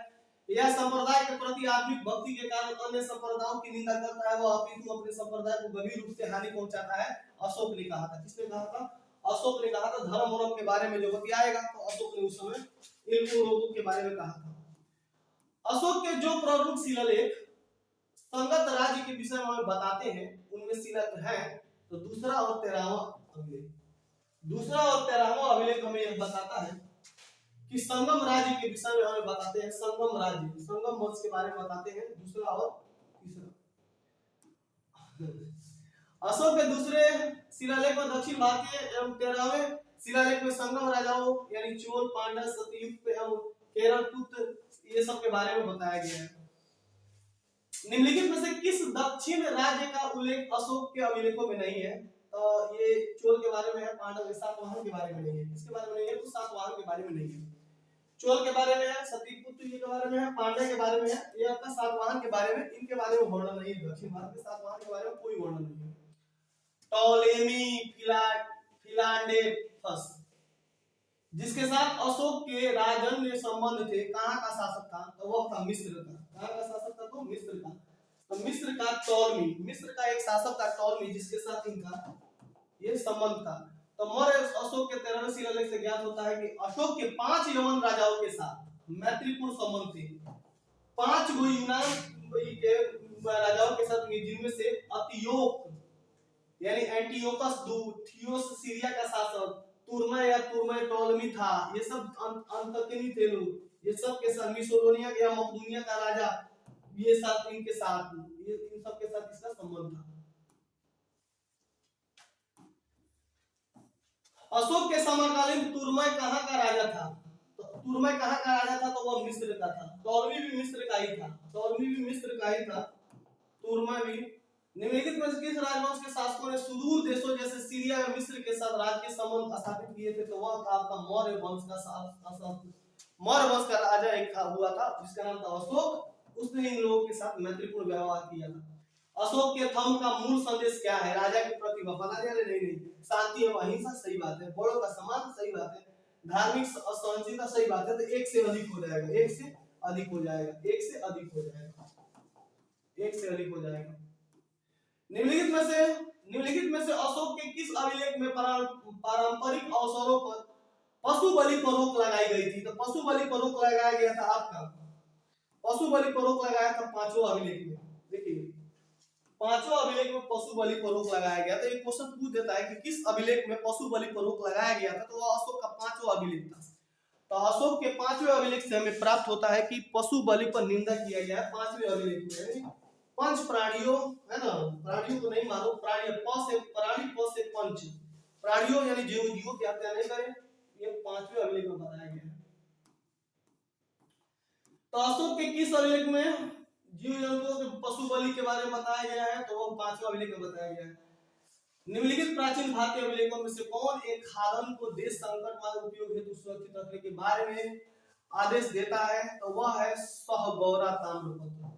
या संप्रदाय के प्रति आत्मिक भक्ति के कारण अन्य संप्रदायों की निंदा करता है, वह अपितु अपने संप्रदाय को गंभीर रूप से हानि पहुंचाता है। अशोक ने कहा था। किसने कहा था? अशोक ने कहा था। धर्म वर्म के बारे में जो बतियाएगा तो अशोक ने उस समय इन लोगों के बारे में कहा था। अशोक के जो प्रमुख शिलालेख संगत राज्य के विषय में बताते हैं उनमें शिलालेख है तो दूसरा और 13वां अभिलेख, दूसरा और 13वां अभिलेख हमें यह बताता है कि संगम राज्य के विषय में हमें बताते हैं, संगम राज्य, संगम वंश के बारे में बताते हैं, दूसरा और तीसरा। अशोक के दूसरे शिलालेख में दक्षिण भारतीय एवं 13वें शिलालेख में संगम राजाओं यानी चोल, पांड्य, सतयुग एवं केरल पुत्र ये सब के बारे में बताया गया है। निम्नलिखित में से किस दक्षिण राज्य का उल्लेख अशोक के अभिलेखों में नहीं है? तो ये चोल के बारे में है, पांडव सातवाहन के बारे में नहीं है। किसके बारे में नहीं है? तो सातवाहन के बारे में नहीं है। चोल के बारे में है, सतीपुत्र के बारे में है, पांड्य के बारे में है, ये आपका सातवाहन के बारे में, इनके बारे में वर्णन नहीं है। दक्षिण भारत के सातवाहन के बारे में कोई वर्णन नहीं है। टॉलेमी फिलाडेल्फस जिसके साथ अशोक के राजन्य संबंध थे, कहाँ का शासक था? तो वह था मिस्र का। कहाँ का शासक था? तो मिस्र का। तो मिस्र का टॉलमी, मिस्र का एक शासक था टॉलमी, जिसके साथ इनका ये संबंध था। तो मौर्य अशोक के 13वें शिलालेख से ज्ञात होता है कि अशोक के 5 यवन राजाओं के साथ मैत्रीपूर्ण संबंध थे। 5 गो यूनान के राजाओं के साथ, जिनमें से अतियोक यानी एंटियोकस II, थियोस सीरिया का शासक, तुर्मै या तुर्मै टॉलमी था, ये सब अंतकिनी थे लोग, ये सब के साथ मिसोलोनिया या मकदूनिया का राजा, ये साथ इनके साथ, ये इन सब के साथ इसका संबंध था। अशोक के समकालीन तुर्मै कहाँ का राजा था? तो तुर्मै कहाँ का राजा था? तो वह मिस्र का था। टॉलमी भी मिस्र का ही था, टॉलमी भी मिस्र का ही था, तुर्मै भी। निम्नलिखित में से किस राजवंश के शासकों ने सुदूर देशों जैसे सीरिया या मिस्र के साथ राजकीय संबंध स्थापित किए थे? तो वह था आपका मौर्य वंश का राजा एक था, हुआ था, जिसका नाम था अशोक। उसने इन लोगों के साथ मैत्रीपूर्ण व्यवहार किया था। अशोक के थंब का मूल संदेश क्या है? राजा के प्रति वफादारी? नहीं, शांति एवं अहिंसा, सही बात है। बड़ों का सम्मान, सही बात है। धार्मिक सहनशीलता, सही बात है। तो एक से अधिक हो जाएगा, एक से अधिक हो जाएगा, एक से अधिक हो जाएगा, एक से अधिक हो जाएगा। निम्नलिखित में से अशोक के किस अभिलेख में पारंपरिक अवसरों पर पशु बलि पर रोक लगाई गई थी? तो पशु बलि पर रोक लगाया गया था आपका, पशु बलि पर रोक लगाया था 5वें अभिलेख में। देखिए 5वें अभिलेख में पशु बलि पर रोक लगाया गया था। एक क्वेश्चन पूछ देता है कि किस अभिलेख में पशु बलि पर रोक लगाया गया था? तो वह अशोक का 5वां अभिलेख था। तो अशोक के 5वें अभिलेख से हमें प्राप्त होता है कि पशु बलि पर निंदा किया गया है 5वें अभिलेख में। पंच प्राणियों, है ना, प्राणियों को नहीं मारो, प्राणी प से पंच प्राणियों यानी जीवों की हत्या नहीं करें, ये 5वें अभिलेख में बताया गया है। तो अशोक के किस अभिलेख में जीव जंतुओं के पशु बलि के बारे में बताया गया है? तो वो 5वें अभिलेख में बताया गया है। निम्नलिखित प्राचीन भारतीय अभिलेखों में से कौन एक खाद्यान्न को देश संकट में उपयोग हेतु सुरक्षित रखने के बारे में आदेश देता है? तो वह है सहगौरा ताम्रपत्र।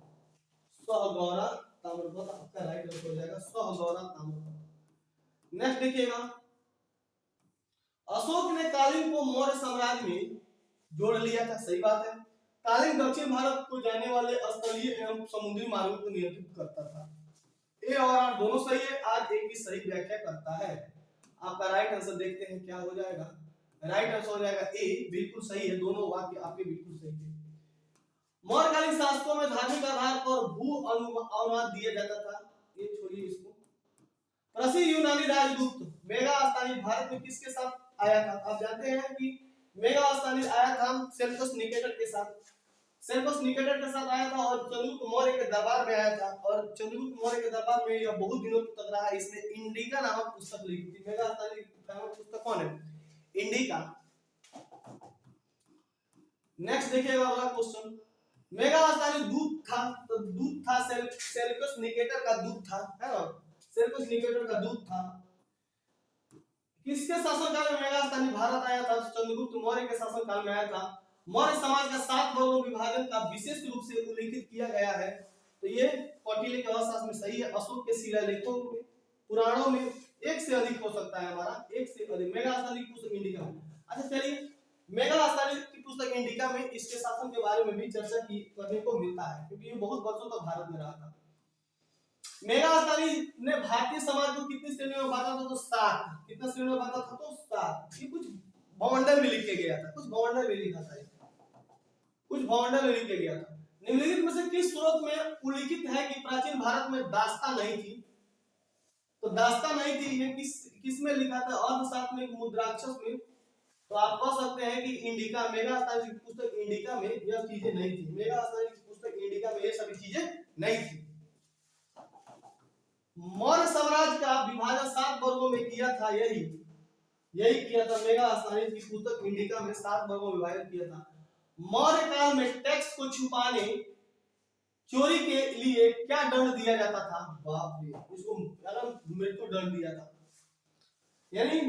सहगौरा ताम्रपत्र आपका राइट आंसर हो जाएगा, सहगौरा ताम्रपत्र। नेक्स्ट देखिएगा, अशोक ने कालीन को मौर्य साम्राज्य में जोड़ लिया था, सही बात है। कालीन दक्षिण भारत को जाने वाले स्थलीय एवं समुद्री मार्गों को नियंत्रित करता था। ए और आर दोनों सही है, आज ए की सही व्याख्या करता है। आपका राइट आंसर देखते हैं क्या हो जाएगा। राइट आंसर हो जाएगा ए, बिल्कुल सही है, दोनों वाक्य आपके बिल्कुल सही थे। मौर्यकालीन शासकों में धार्मिक आधार पर भू अनुवाद दिया जाता था, ये छोड़िए इसको। प्रसिद्ध यूनानी राजदूत मेगास्थनीज भारत में किसके साथ आया था? आप जानते हैं कि मेगास्थनीज आया था सेल्यूकस निकेटर के साथ। सेल्यूकस निकेटर के साथ आया था और चंद्रगुप्त मौर्य के दरबार में आया था, और चंद्रगुप्त मौर्य के दरबार में यह बहुत दिनों तक रहा। इसने इंडिका नामक पुस्तक लिखी थी। मेगास्थनीज नामक पुस्तक कौन है? इंडिका। नेक्स्ट देखिएगा अगला क्वेश्चन, मेगास्थनीज दूत था, तो दूत था सेल्यूकस निकेटर का दूत था, है ना, सेल्यूकस निकेटर का दूत था। किसके शासनकाल में मेगास्थनीज भारत आया था? चंद्रगुप्त मौर्य के शासनकाल में आया था। मौर्य समाज का 7 वर्गों विभाजन का विशेष रूप से उल्लेखित किया गया है, तो ये कौटिल्य के अर्थशास्त्र में सही है। अशोक के शिलालेखों में, पुराणों में एक से अधिक हो सकता है हमारा, एक से अधिक। मेगास्थनीज की पुस्तक इंडिका में, अच्छा चलिए, मेगास्थनीज की पुस्तक इंडिका में इसके शासन के बारे में भी चर्चा की करने को मिलता है, क्योंकि ये बहुत वर्षों तक भारत में रहा था। मेगास्थनीज ने भारतीय समाज को कितनी श्रेणियों में बांटा था? तो 7। कितना श्रेणियों में बांटा था? तो 7। ये कुछ भवंडर में लिख के गया था, कुछ भवंडर में लिखा था, कुछ भवंडर में लिख के गया था। निम्नलिखित में से किस स्रोत में उल्लिखित है कि प्राचीन भारत में दास्तां नहीं थी? तो दास्तां नहीं थी, ये किस में लिखा था? अर्थशास्त्र में, मुद्राक्षर में। तो आप कह सकते हैं कि इंडिका, मेगास्थनीज की पुस्तक इंडिका में यह चीजें नहीं थी। मेगास्थनीज की पुस्तक इंडिका में ये सभी चीजें नहीं थी। मौर्य साम्राज्य का विभाजन 7 वर्गों में किया था, यही किया था। मेगास्थनीज की पुस्तक इंडिका में 7 वर्गों में विभाजन किया था। मौर्य काल में टैक्स को छुपाने, चोरी के लिए क्या दंड दिया जाता था? बाप रे, इसको मृत्यु दंड दिया था। यानी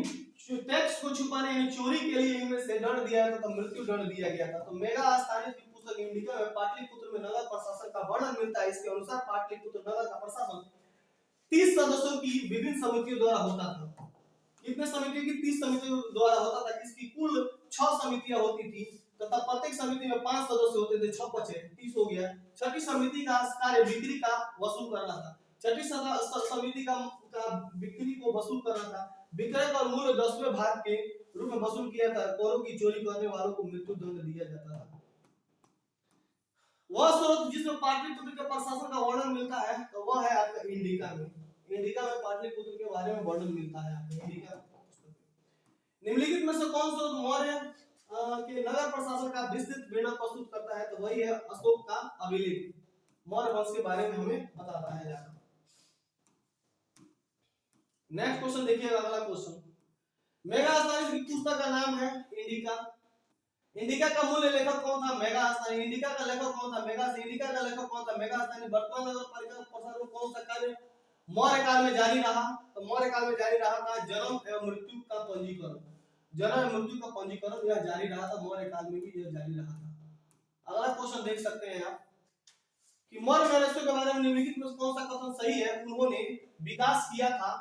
टैक्स को छुपाने यानी चोरी के लिए इनमें से दंड दिया जाता था, मृत्यु दंड दिया गया था। तो मेगास्थनीज की पुस्तक इंडिका में पाटलिपुत्र में नगर प्रशासन का वर्णन मिलता है। इसके अनुसार पाटलिपुत्र नगर का प्रशासन 30 सदस्यों की विभिन्न समितियों द्वारा होता था। कितने समितियों की? 30 समितियों द्वारा होता था। इसकी कुल 6 समितियां होती थी, तथा प्रत्येक समिति में 5 सदस्य होते थे। 6 × 5 30 हो गया। छठी समिति का कार्य बिक्री का वसूल करना था। छठी समिति का बिक्री को वसूल करना था। विक्रय का मूल्य 10वें भाग के रूप में वसूल किया था। करों की चोरी करने वालों को मृत्यु दंड दिया जाता था। वह स्रोत जिसमें पाटलिपुत्र के प्रशासन का वर्णन मिलता है, तो वह है आपका इंडिका में। इंडिका में पाटलिपुत्र के बारे में वर्णन मिलता है आपको इंडिका। निम्नलिखित में से कौन स्रोत मौर्य के नगर प्रशासन का विस्तृत वर्णन प्रस्तुत करता है? तो वही है अशोक का अभिलेख, मौर्य वंश के बारे में हमें बताता है जाकर। नेक्स्ट क्वेश्चन देखिएगा, अगला क्वेश्चन, मेगास्थनीज की पुस्तक का नाम है इंडिका। इंडिका का मूल लेखक कौन था? मेगास्थनीज। इंडिका का लेखक कौन था? इंडिका का लेखक कौन था? मेगास्थनीज। वर्तमान नगर पालिका प्रशासन में कौन सा कार्य मौर्य काल में जारी रहा? तो मौर्य काल में जारी रहा था जन्म एवं मृत्यु का पंजीकरण। जन्म एवं मृत्यु का पंजीकरण यह जारी रहा था, मौर्य काल में भी यह जारी रहा था। अगला क्वेश्चन देख सकते हैं आप कि मौर्य राजस्व के बारे में निम्नलिखित में कौन सा कथन सही है? उन्होंने विकास किया था,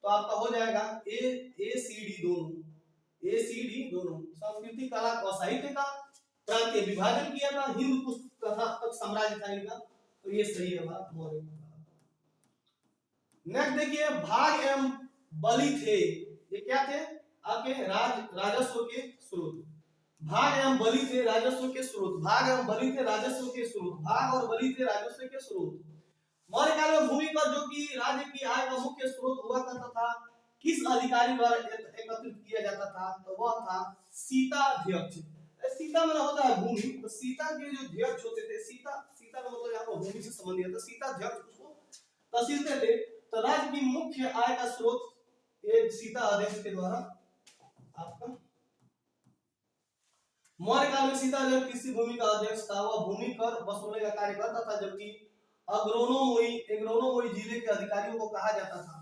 तो आपका हो जाएगा ACD दोनों। संस्कृति, कला और साहित्य का प्रांतीय विभाजन किया था। हिंदू तक साम्राज्य था इनका, तो ये सही है बात मौर्य। नेक्स्ट देखिए, भाग एवं बलि थे, ये क्या थे? आपके राजस्व के स्रोत। भाग एवं बलि थे राजस्व के स्रोत। भाग एवं बलि थे राजस्व के स्रोत। भाग और बलि थे राजस्व के स्रोत। मौर्य काल में भूमि कर, जो कि राज्य की आय का मुख्य स्रोत हुआ करता था, किस अधिकारी द्वारा एकत्रित किया जाता था? तो वह था सीताध्यक्ष। सीता में होता है भूमि, तो सीता के जो अध्यक्ष होते थे, सीता सीता का मतलब यहाँ पर भूमि से संबंधित है, तो सीता अध्यक्ष उसको तहसीलते थे। तो राज्य की मुख्य आय का स्रोत ये सीता आदेश के द्वारा आपका मौर्य काल में सीता जो कृषि भूमि का अध्यक्ष था, वह भूमि कर वसूलने का कार्य करता था, जबकि अग्रोनोमोई जिले के अधिकारियों को कहा जाता था।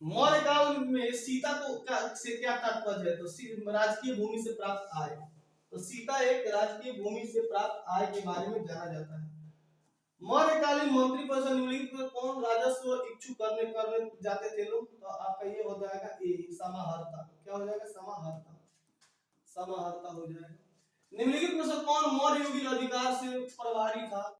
मौर्य काल में सीता को से क्या तात्पर्य है, तो राजकीय भूमि से प्राप्त आय, तो सीता एक राजकीय भूमि से प्राप्त आय के बारे में जाना जाता है। मौर्यकालीन मंत्री परिषद निम्नलिखित में कौन राजस्व इच्छुक करने जाते थे लोग, तो आपका ये हो जाएगा ए समाहर्ता। क्या हो जाएगा? समाहर्ता, समाहर्ता हो जाएगा। निम्नलिखित में से कौन मौर्य युगीन अधिकार से प्रभारी था?